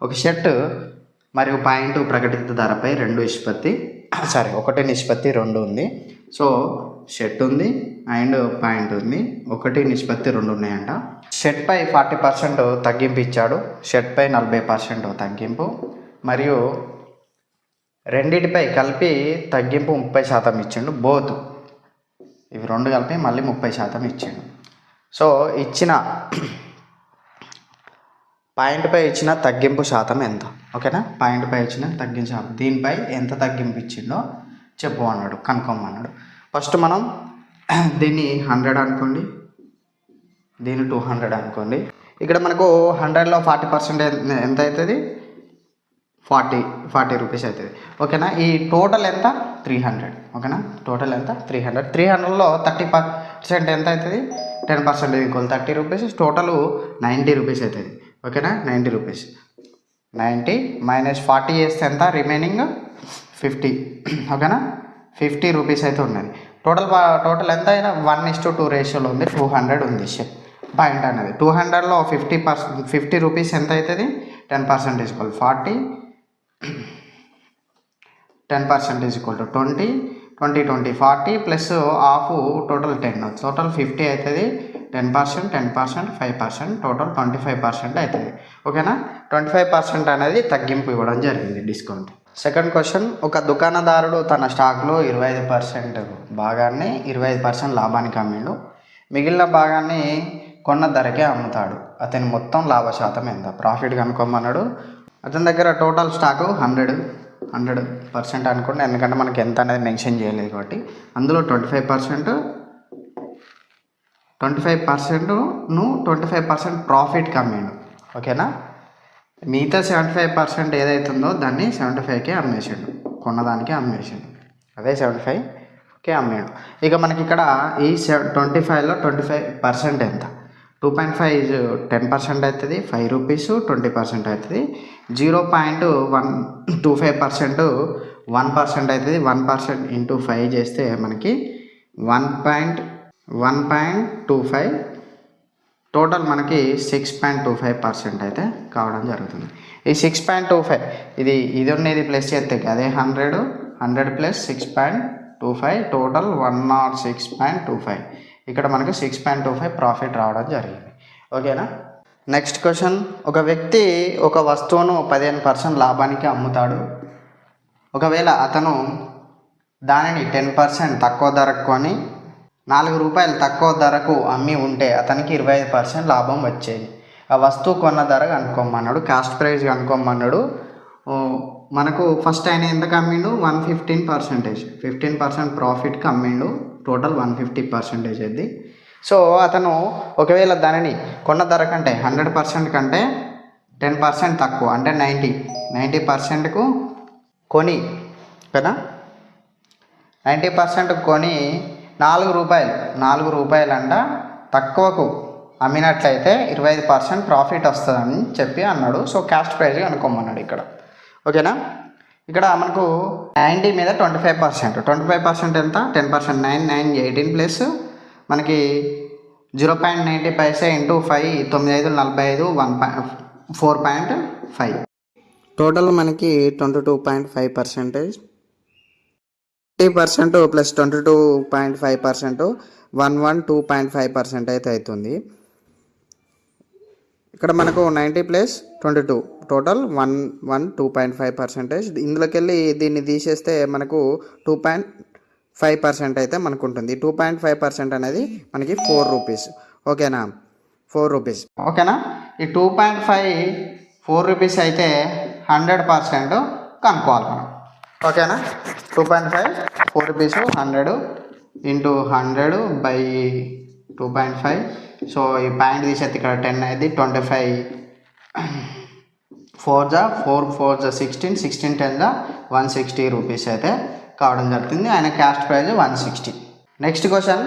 ఒక షర్ట్ మరియు పాయింట్ ప్రకటిత ధరపై 1:2 ఉంది. సో షర్ట్ ఉంది అండ్ పాయింట్ ఉంది, 1:2 ఉన్నాయంట. షర్ట్పై 40% తగ్గింపు ఇచ్చాడు, షర్ట్పై 40% తగ్గింపు, మరియు రెండిటిపై కలిపి తగ్గింపు 30% ఇచ్చిండు. బోత్ ఇవి 2 కలిపి మళ్ళీ 30% ఇచ్చిండు. సో ఇచ్చిన పాయింట్పై ఇచ్చిన తగ్గింపు శాతం ఎంత? ఓకేనా. పాయింట్పై ఇచ్చిన తగ్గింపు శాతం, దీనిపై ఎంత తగ్గింపు ఇచ్చిండో చెప్పు అన్నాడు, కనుక్కోమన్నాడు. ఫస్ట్ మనం దీన్ని 100 అనుకోండి, దీన్ని 200 అనుకోండి. ఇక్కడ మనకు 100లో 40% ఎంత అవుతుంది? 40 రూపీస్ అవుతుంది. ఓకేనా. ఈ టోటల్ ఎంత? 300. ఓకేనా. టోటల్ ఎంత? 300. 300లో 30% ఎంత అవుతుంది? 10% ఈక్వల్ 30 రూపీస్. టోటల్ 90 రూపీస్ అవుతుంది. ఓకేనా. 90 రూపీస్. 90 మైనస్ 40 చేస్తే ఎంత? రిమైనింగ్ 50. ఓకేనా. 50 రూపీస్ అయితే ఉన్నది. టోటల్ ఎంత అయినా 1:2 రేషియోలో ఉంది. 200 ఉంది పాయింట్ అనేది. 200లో 50 రూపీస్ ఎంత అవుతుంది? 10% equal 40, 10% equal to 20, 20 40 plus half total 10, total 50 అవుతుంది. 10%, 5%, టోటల్ 25% అవుతుంది. ఓకేనా. 25% అనేది తగ్గింపు ఇవ్వడం జరిగింది, డిస్కౌంట్. సెకండ్ క్వశ్చన్, ఒక దుకాణదారుడు తన స్టాక్లో 25% భాగాన్ని 25% లాభానికి అమ్మిండు, మిగిలిన భాగాన్ని కొన్న ధరకే అమ్ముతాడు. అతని మొత్తం లాభ శాతం ఎంత? ప్రాఫిట్ కనుక్కోమన్నాడు. అతని దగ్గర టోటల్ స్టాకు 100% అనుకోండి, ఎందుకంటే మనకి ఎంత అనేది మెన్షన్ చేయలేదు కాబట్టి. అందులో 25% ప్రాఫిట్కి అమ్మిండు. ఓకేనా. మిగతా 75% ఏదైతుందో దాన్ని 75కే అమ్మేసిండు, కొన్నదానికి అమ్మేసిండు. అదే 75కి అమ్మాడు. ఇక మనకి ఇక్కడ ఈ 25లో 25% ఎంత? 2.5 ఈజ్ 10% అవుతుంది, 5 రూపీస్ 20% అవుతుంది. 0.125% 1% అవుతుంది. 1% ఇంటూ 5 చేస్తే మనకి 1.25 టోటల్ మనకి 6.25% అయితే కావడం జరుగుతుంది. ఈ 6.25 ఇది ఉన్నది ప్లస్ చేస్తే అదే 100 ప్లస్ 6.25 టోటల్ 106.25. ఇక్కడ మనకు 6.25 ప్రాఫిట్ రావడం జరిగింది. ఓకేనా. నెక్స్ట్ క్వశ్చన్, ఒక వ్యక్తి ఒక వస్తువును 15% లాభానికి అమ్ముతాడు. ఒకవేళ అతను దానిని 10% తక్కువ ధరకు కొని 4 రూపాయలు తక్కువ ధరకు అమ్మి ఉంటే అతనికి 25% లాభం వచ్చేది. ఆ వస్తువు కొన్న ధర కనుక్కోమన్నాడు, కాస్ట్ ప్రైస్ కనుక్కోమన్నాడు. మనకు ఫస్ట్ ఆయన ఎందుకు అమ్మిండు? 15% ప్రాఫిట్కి అమ్మిండు. టోటల్ 150% అది. సో అతను ఒకవేళ దానిని కొన్న ధర కంటే 100% కంటే 10% తక్కువ అంటే 90%కు కొని కదా, 90% కొని 4 రూపాయలు అంట తక్కువకు అమ్మినట్లయితే 25% ప్రాఫిట్ వస్తుందని చెప్పి అన్నాడు. సో కాస్ట్ ప్రైస్ కనుక్కోమన్నాడు ఇక్కడ. ఓకేనా. ఇక్కడ మనకు 90 మీద 25% ఎంత? 10%. 9 18 ప్లస్ మనకి 0.90 పైసా ఇంటూ 5 9 5 45 4.5 టోటల్ మనకి 22.5%. 30% ప్లస్ 22.5% 112.5% అయితే అవుతుంది. ఇక్కడ మనకు 90 ప్లస్ 22 టోటల్ 112.5%. ఇందులోకి వెళ్ళి దీన్ని తీసేస్తే మనకు 2.5% అయితే మనకు ఉంటుంది. 2.5% అనేది మనకి 4 రూపీస్. ఓకేనా, 4 రూపీస్. ఓకేనా. ఈ 2.5 4 రూపీస్ అయితే 100% కనుక్కోవాలి మనం. ఓకేనా. 2.5 4 రూపీస్ 100 ఇంటూ 100 బై 2.5. సో ఈ పాయింట్ తీసేది ఇక్కడ 10 అయింది. 25 4 16 16 10 160 రూపీస్ అయితే కావడం జరుగుతుంది. ఆయన క్యాస్ట్ ప్రైస్ 160. నెక్స్ట్ క్వశ్చన్,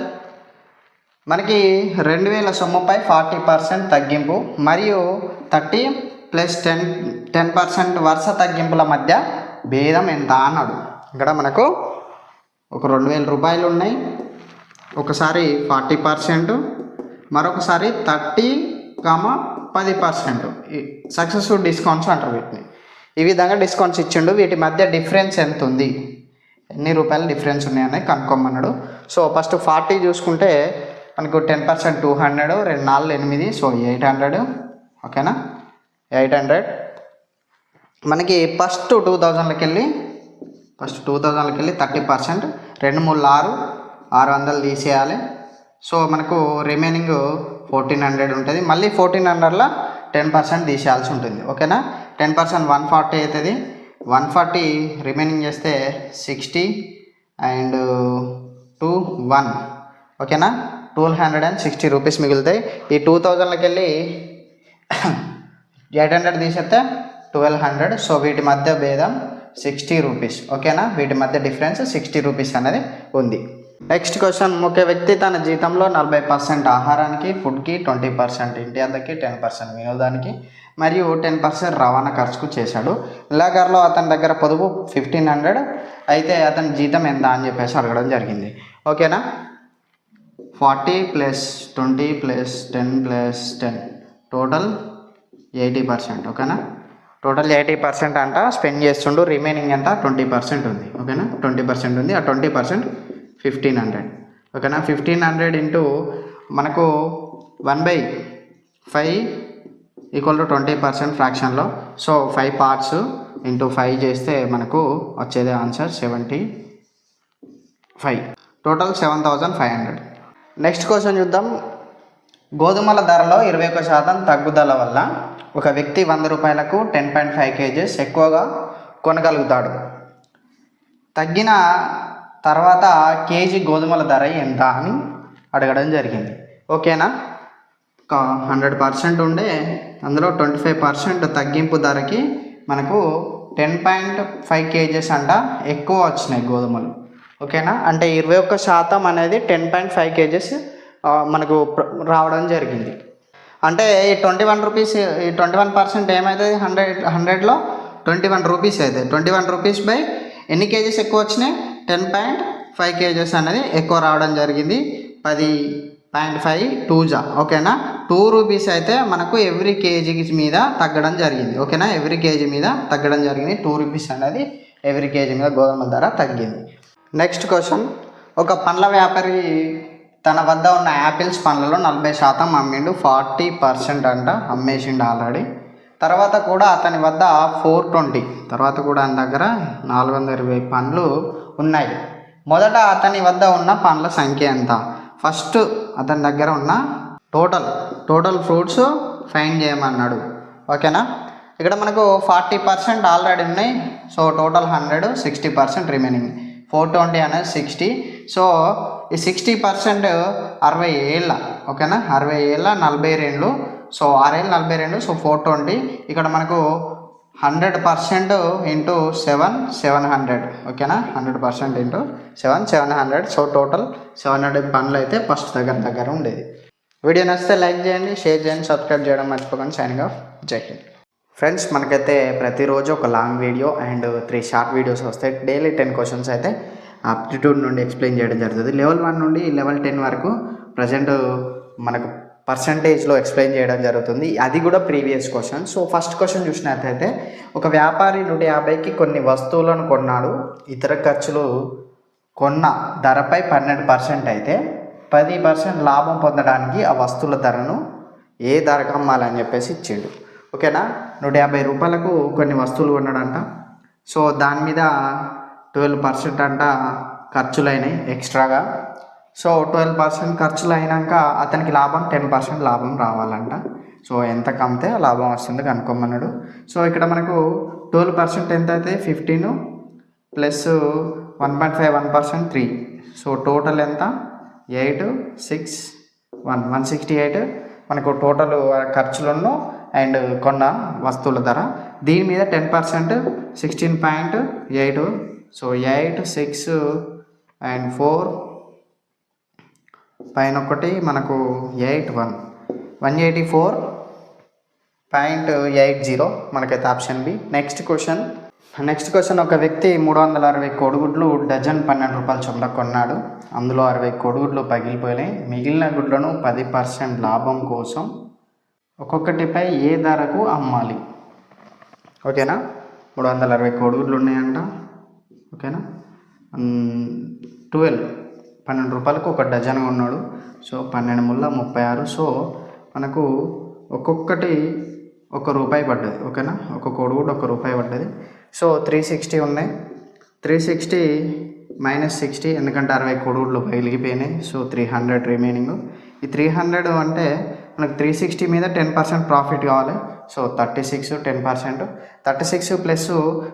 మనకి 2000 సొమ్ముపై 40% తగ్గింపు మరియు 30 ప్లస్ 10% వరుస తగ్గింపుల మధ్య భేదం ఎంత అన్నాడు. ఇక్కడ మనకు ఒక 2000 రూపాయలు ఉన్నాయి, ఒకసారి 40%, మరొకసారి 30,10%. సక్సెస్ఫుల్ డిస్కౌంట్స్ అంటారు వీటిని. ఈ విధంగా డిస్కౌంట్స్ ఇచ్చిండు. వీటి మధ్య డిఫరెన్స్ ఎంత ఉంది, ఎన్ని రూపాయలు డిఫరెన్స్ ఉన్నాయని కనుక్కోమన్నాడు. సో ఫస్ట్ 40 చూసుకుంటే మనకు 10% 200, 2 4 8, సో 800. ఓకేనా, 800. మనకి ఫస్ట్ 2000కి వెళ్ళి 30%, 2 3 600 తీసేయాలి. సో మనకు రిమైనింగ్ 1400 ఉంటుంది. మళ్ళీ 1400లో 10% తీసేయాల్సి ఉంటుంది. ఓకేనా. 10% 140 అవుతుంది. 140 రిమైనింగ్ చేస్తే 60 అండ్ 2 1. ఓకేనా, 1260 రూపీస్ మిగులుతాయి. ఈ 2000కి వెళ్ళి 800 తీసేస్తే 1200. సో వీటి మధ్య భేదం 60 రూపీస్. ఓకేనా, వీటి మధ్య డిఫరెన్స్ 60 రూపీస్ అనేది ఉంది. నెక్స్ట్ క్వశ్చన్, ఒక వ్యక్తి తన జీతంలో 40% ఆహారానికి, ఫుడ్కి, 20% ఇంటి అద్దెకి, 10% వినోదానికి మరియు 10% రవాణా ఖర్చుకు చేశాడు. నెలాఖరులో అతని దగ్గర పొదుపు 1500 అయితే అతని జీతం ఎంత అని చెప్పేసి అడగడం జరిగింది. ఓకేనా. 40 ప్లస్ 20 ప్లస్ 10 ప్లస్ 10 టోటల్ 80%. ఓకేనా, టోటల్ 80% అంట స్పెండ్ చేస్తుండు. రిమైనింగ్ అంతా 20% ఉంది. ఓకేనా, 20% ఉంది. ఆ 20% 1500. ఓకేనా, 1500 ఇంటూ మనకు 1/5 ఈక్వల్ టు 20% ఫ్రాక్షన్లో. సో 5 పార్ట్స్ ఇంటూ 5 చేస్తే మనకు వచ్చేది ఆన్సర్ 75. టోటల్ 7500. నెక్స్ట్ క్వశ్చన్ చూద్దాం. గోధుమల ధరలో 21% తగ్గుదల వల్ల ఒక వ్యక్తి 100 రూపాయలకు 10.5 kgs ఎక్కువగా కొనగలుగుతాడు. తగ్గిన తర్వాత కేజీ గోధుమల ధర ఎంత అని అడగడం జరిగింది. ఓకేనా, ఒక 100% ఉండే అందులో 25% తగ్గింపు ధరకి మనకు 10.5 kgs అంట ఎక్కువ వచ్చినాయి గోధుమలు. ఓకేనా. అంటే 21% అనేది 10.5 kgs మనకు రావడం జరిగింది. అంటే ఈ 21 రూపీస్, ఈ 21% ఏమవుతుంది, 100లో 21 రూపీస్ అవుతుంది. 21 రూపీస్ బై ఎన్ని కేజెస్ ఎక్కువ వచ్చినాయి, 10.5 kgs అనేది ఎక్కువ రావడం జరిగింది. 10.5 2 ఓకేనా. 2 రూపీస్ అయితే మనకు ఎవ్రీ కేజీ మీద తగ్గడం జరిగింది. ఓకేనా, ఎవ్రీ కేజీ మీద తగ్గడం జరిగింది. 2 రూపీస్ అనేది ఎవ్రీ కేజీ మీద గోధుమల ధర తగ్గింది. నెక్స్ట్ క్వశ్చన్, ఒక పండ్ల వ్యాపారి తన వద్ద ఉన్న యాపిల్స్ పండ్లలో 40% అమ్మిండు, 40% అంట అమ్మేసిండు ఆల్రెడీ. తర్వాత కూడా అతని వద్ద 420, తర్వాత కూడా ఆయన దగ్గర 420 పండ్లు ఉన్నాయి. మొదట అతని వద్ద ఉన్న పండ్ల సంఖ్య ఎంత? ఫస్ట్ అతని దగ్గర ఉన్న టోటల్ ఫ్రూట్స్ ఫైండ్ చేయమన్నాడు. ఓకేనా, ఇక్కడ మనకు 40% ఆల్రెడీ ఉన్నాయి. So total 100, 60% remaining. 420 అనేది 60. సో ఈ 60% 60 ఏళ్ళ. ఓకేనా, 60 ఏళ్ళ 42. సో 6 ఏళ్ళు 42. సో 420. ఇక్కడ మనకు 100% ఇంటూ 7 700. ఓకేనా, 100% ఇంటూ 7 700. సో టోటల్ 700 పండ్లు అయితే ఫస్ట్ దగ్గర ఉండేది. వీడియో నచ్చితే లైక్ చేయండి, షేర్ చేయండి, సబ్స్క్రైబ్ చేయడం మర్చిపోకండి. సైనింగ్ ఆఫ్, జై హింద్. ఫ్రెండ్స్, మనకైతే ప్రతిరోజు ఒక long video and 3 short videos వస్తాయి. డైలీ 10 క్వశ్చన్స్ అయితే ఆప్టిట్యూడ్ నుండి ఎక్స్ప్లెయిన్ చేయడం జరుగుతుంది. లెవెల్ 1 నుండి లెవెల్ 10 వరకు ప్రజెంట్ మనకు పర్సంటేజ్లో ఎక్స్ప్లెయిన్ చేయడం జరుగుతుంది. అది కూడా previous question. So first question చూసినట్లయితే, ఒక వ్యాపారి 150కి కొన్ని వస్తువులను కొన్నాడు. ఇతర ఖర్చులు కొన్న ధరపై 12% అయితే 10% లాభం పొందడానికి ఆ వస్తువుల ధరను ఏ ధరకు అమ్మాలని చెప్పేసి ఇచ్చిండు. ఓకేనా, 150 రూపాయలకు కొన్ని వస్తువులు కొన్నాడంట. సో దాని మీద 12% అంట ఖర్చులైనాయి ఎక్స్ట్రాగా. సో 12% ఖర్చులు అయినాక అతనికి లాభం 10% లాభం రావాలంట. సో ఎంత కమ్మితే లాభం వస్తుంది కనుక్కోమన్నాడు. సో ఇక్కడ మనకు 12% ఎంత అయితే 15 ప్లస్ 1.5 1% 3. సో టోటల్ ఎంత 8 6 168 మనకు టోటల్ ఖర్చులను అండ్ కొన్న వస్తువుల ధర. దీని మీద 10% 16.8. సో 8 6 అండ్ 4 పైన ఒకటి మనకు 8 184.80 మనకైతే ఆప్షన్ బి. నెక్స్ట్ క్వశ్చన్, ఒక వ్యక్తి 360 కోడిగుడ్లు డజన్ 12 రూపాయల చొప్పున కొన్నాడు. అందులో 60 కోడిగుడ్లు పగిలిపోయినాయి. మిగిలిన గుడ్లను 10% లాభం కోసం ఒక్కొక్కటిపై ఏ ధరకు అమ్మాలి? ఓకేనా, 360 కోడిగుడ్లు ఉన్నాయంట. ఓకేనా, 12 రూపాయలకు ఒక డజన్ కొన్నాడు. సో 12 ముళ్ళ 36. సో మనకు ఒక్కొక్కటి ₹1 పడ్డది. ఓకేనా, ఒక కోడిగుడ్డు ₹1 పడ్డది. సో 360 ఉన్నాయి. 360 మైనస్ 60, ఎందుకంటే 60 కోడిగుడ్లు పగిలిపోయినాయి. So 300 remaining. ఈ 300 అంటే మనకు 360 మీద 10% ప్రాఫిట్ కావాలి. సో 36 10%. 36 ప్లస్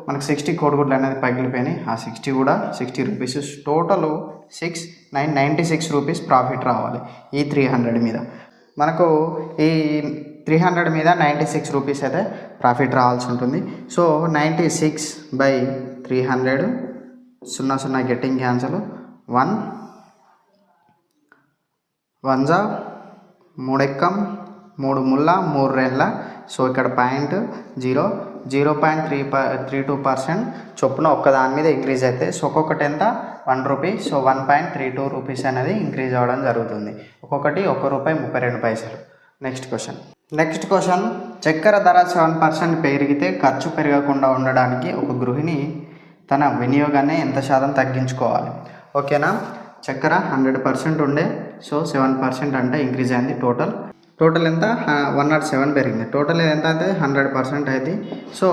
మనకు 60 కోడిగుడ్లు అనేది పగిలిపోయినాయి. ఆ 60 కూడా 60 రూపీస్. టోటల్ 96 రూపీస్ ప్రాఫిట్ రావాలి ఈ 300 మీద. మనకు ఈ 300 మీద 96 రూపీస్ అయితే ప్రాఫిట్ రావాల్సి ఉంటుంది. So 96/300 0 getting cancel. 1 1 3 ఎక్కం 3 ముళ్ళ 3 రెళ్ళ. సో ఇక్కడ 0.32% చొప్పున ఒక్కదాని మీద ఇంక్రీజ్ అయితే. సో ఒక్కొక్కటి ఎంత ₹1. సో 1.32 రూపీస్ అనేది ఇంక్రీజ్ అవ్వడం జరుగుతుంది. ఒక్కొక్కటి ₹1.32. నెక్స్ట్ క్వశ్చన్, చక్కెర ధర 7% పెరిగితే ఖర్చు పెరగకుండా ఉండడానికి ఒక గృహిణి తన వినియోగాన్ని ఎంత శాతం తగ్గించుకోవాలి? ఓకేనా, చక్కెర 100% ఉండే. సో 7% అంటే ఇంక్రీజ్ అయింది. టోటల్ ఎంత 107 పెరిగింది. టోటల్ ఎంత అయితే 100% అయింది. సో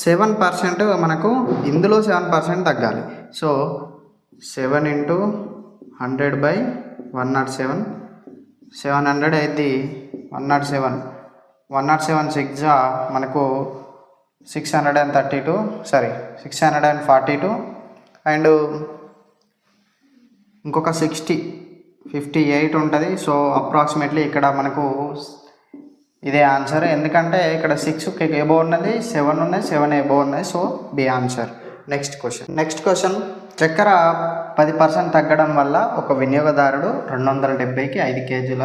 7% మనకు ఇందులో 7% తగ్గాలి. సో 7 × 100/107 700 అయింది. 107 6 మనకు 642 అండ్ ఇంకొక 58 ఉంటుంది. సో అప్రాక్సిమేట్లీ ఇక్కడ మనకు ఇదే ఆన్సర్. ఎందుకంటే ఇక్కడ 6 ఎబో ఉన్నది, 7 ఉన్నది, 7 ఎబో ఉన్నది. So B answer. Next question, చక్కెర 10% తగ్గడం వల్ల ఒక వినియోగదారుడు 270కి 5 కేజీల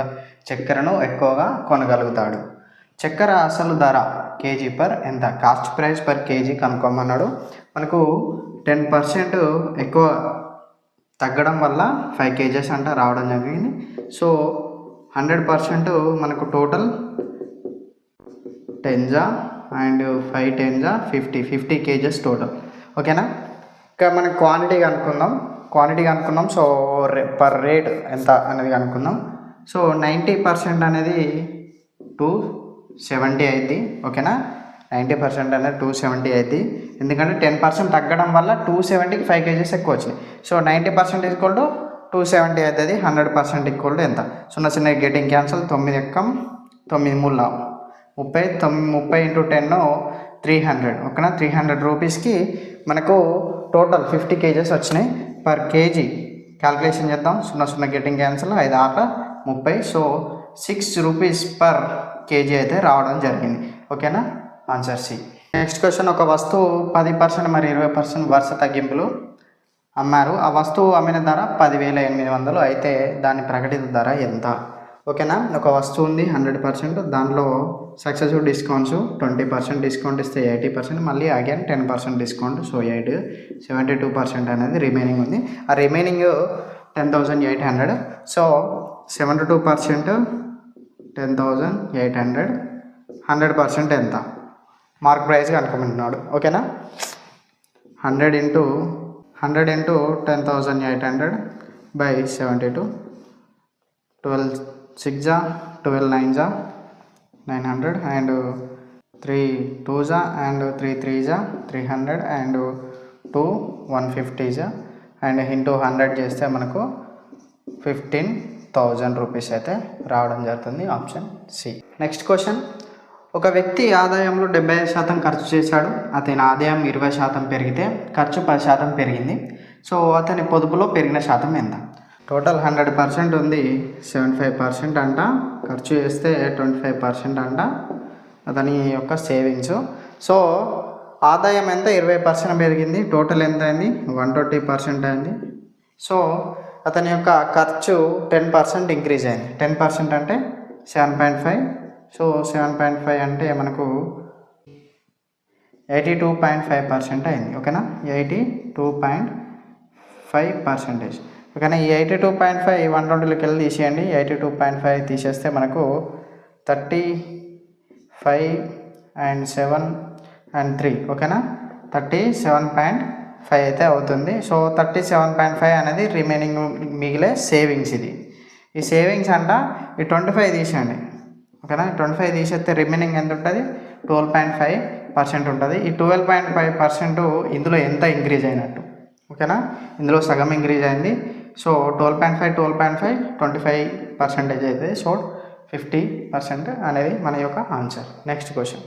చక్కెరను ఎక్కువగా కొనగలుగుతాడు. చక్కెర అసలు ధర కేజీ పర్ ఎంత? కాస్ట్ ప్రైస్ పర్ కేజీ కనుక్కోమన్నాడు. మనకు 10% ఎక్కువ తగ్గడం వల్ల 5 కేజెస్ అంట రావడం జరిగింది. సో 100% మనకు టోటల్ 10 అండ్ 5 10 50 కేజెస్ టోటల్. ఓకేనా? ఇంకా మనం క్వాంటిటీ కనుక్కుందాం. సో పర్ రేట్ ఎంత అనేది కనుక్కుందాం. సో 90% అనేది 270 అయింది. ఓకేనా? 90% అనేది 270 అయింది. ఎందుకంటే 10% తగ్గడం వల్ల 270కి 5 కేజెస్ ఎక్కువ వచ్చినాయి. సో 90% ఈక్వల్ టు 270 అవుతుంది. 100% ఈక్వల్ టు ఎంత? 0 గెటింగ్ క్యాన్సల్. 9 ఎక్కం 9 3 30 ఇంటూ 10 300. ఓకేనా? 300 రూపీస్కి మనకు టోటల్ 50 కేజెస్ వచ్చినాయి. పర్ కేజీ క్యాల్కులేషన్ చేద్దాం. 0 getting cancel. 5 6 30. So 6 rupees per KG అయితే రావడం జరిగింది. ఓకేనా? Answer C. నెక్స్ట్ క్వశ్చన్, ఒక వస్తువు 10% మరియు 20% వరుస తగ్గింపులు అమ్మారు. ఆ వస్తువు అమ్మిన ధర 10,800 అయితే దాని ప్రకటిత ధర ఎంత? ఓకేనా? ఒక వస్తువు ఉంది 100%, దాంట్లో సక్సెసివ్ డిస్కౌంట్స్ 20% డిస్కౌంట్ ఇస్తే 80%, మళ్ళీ అగైన్ 10% డిస్కౌంట్. సో 72% అనేది రిమైనింగ్ ఉంది. ఆ రిమైనింగ్ 10,800. సో 72% 10,800. 100% ఎంత? మార్క్ ప్రైస్ కనుక్కోమంటున్నాడు. ఓకేనా? 100 into 10,800 by 72. 12 6 12 9 900 and 3 2 and 3 3 300 and 2 150 and into 100 చేస్తే మనకు 15,000 రూపీస్ అయితే రావడం జరుగుతుంది. Option C. నెక్స్ట్ క్వశ్చన్, ఒక వ్యక్తి ఆదాయంలో 75% ఖర్చు చేశాడు. అతని ఆదాయం 20% పెరిగితే ఖర్చు 10% పెరిగింది. సో అతని పొదుపులో పెరిగిన శాతం ఎంత? టోటల్ 100% ఉంది, 75% అంట. ఖర్చు చేస్తే 25% అంట అతని యొక్క సేవింగ్స్. సో ఆదాయం ఎంత? 20% పెరిగింది. టోటల్ ఎంత అయింది? 120% అయింది. సో అతని యొక్క ఖర్చు 10% ఇంక్రీజ్ అయింది. 10% అంటే 7.5. సో 7.5 అంటే మనకు 82.5% అయింది. ఓకేనా? 82.5%. ఓకేనా? ఈ 82.5 120లోకి వెళ్ళి తీసేయండి. 82.5 తీసేస్తే మనకు 35 అండ్ 7 అండ్ 3. ఓకేనా? 37.5 అయితే అవుతుంది. సో 37.5 అనేది రిమైనింగ్ మిగిలే సేవింగ్స్. ఈ సేవింగ్స్ అంట ఈ 25 తీసేయండి. ఓకేనా? 25 తీసేస్తే రిమైనింగ్ ఎంత ఉంటుంది? 12.5% ఉంటుంది. ఈ 12.5% ఇందులో ఎంత ఇంక్రీజ్ అయినట్టు? ఓకేనా? ఇందులో సగం ఇంక్రీజ్ అయింది. సో 12.5 25% అవుతుంది. సో 50% అనేది మన యొక్క ఆన్సర్. Next question,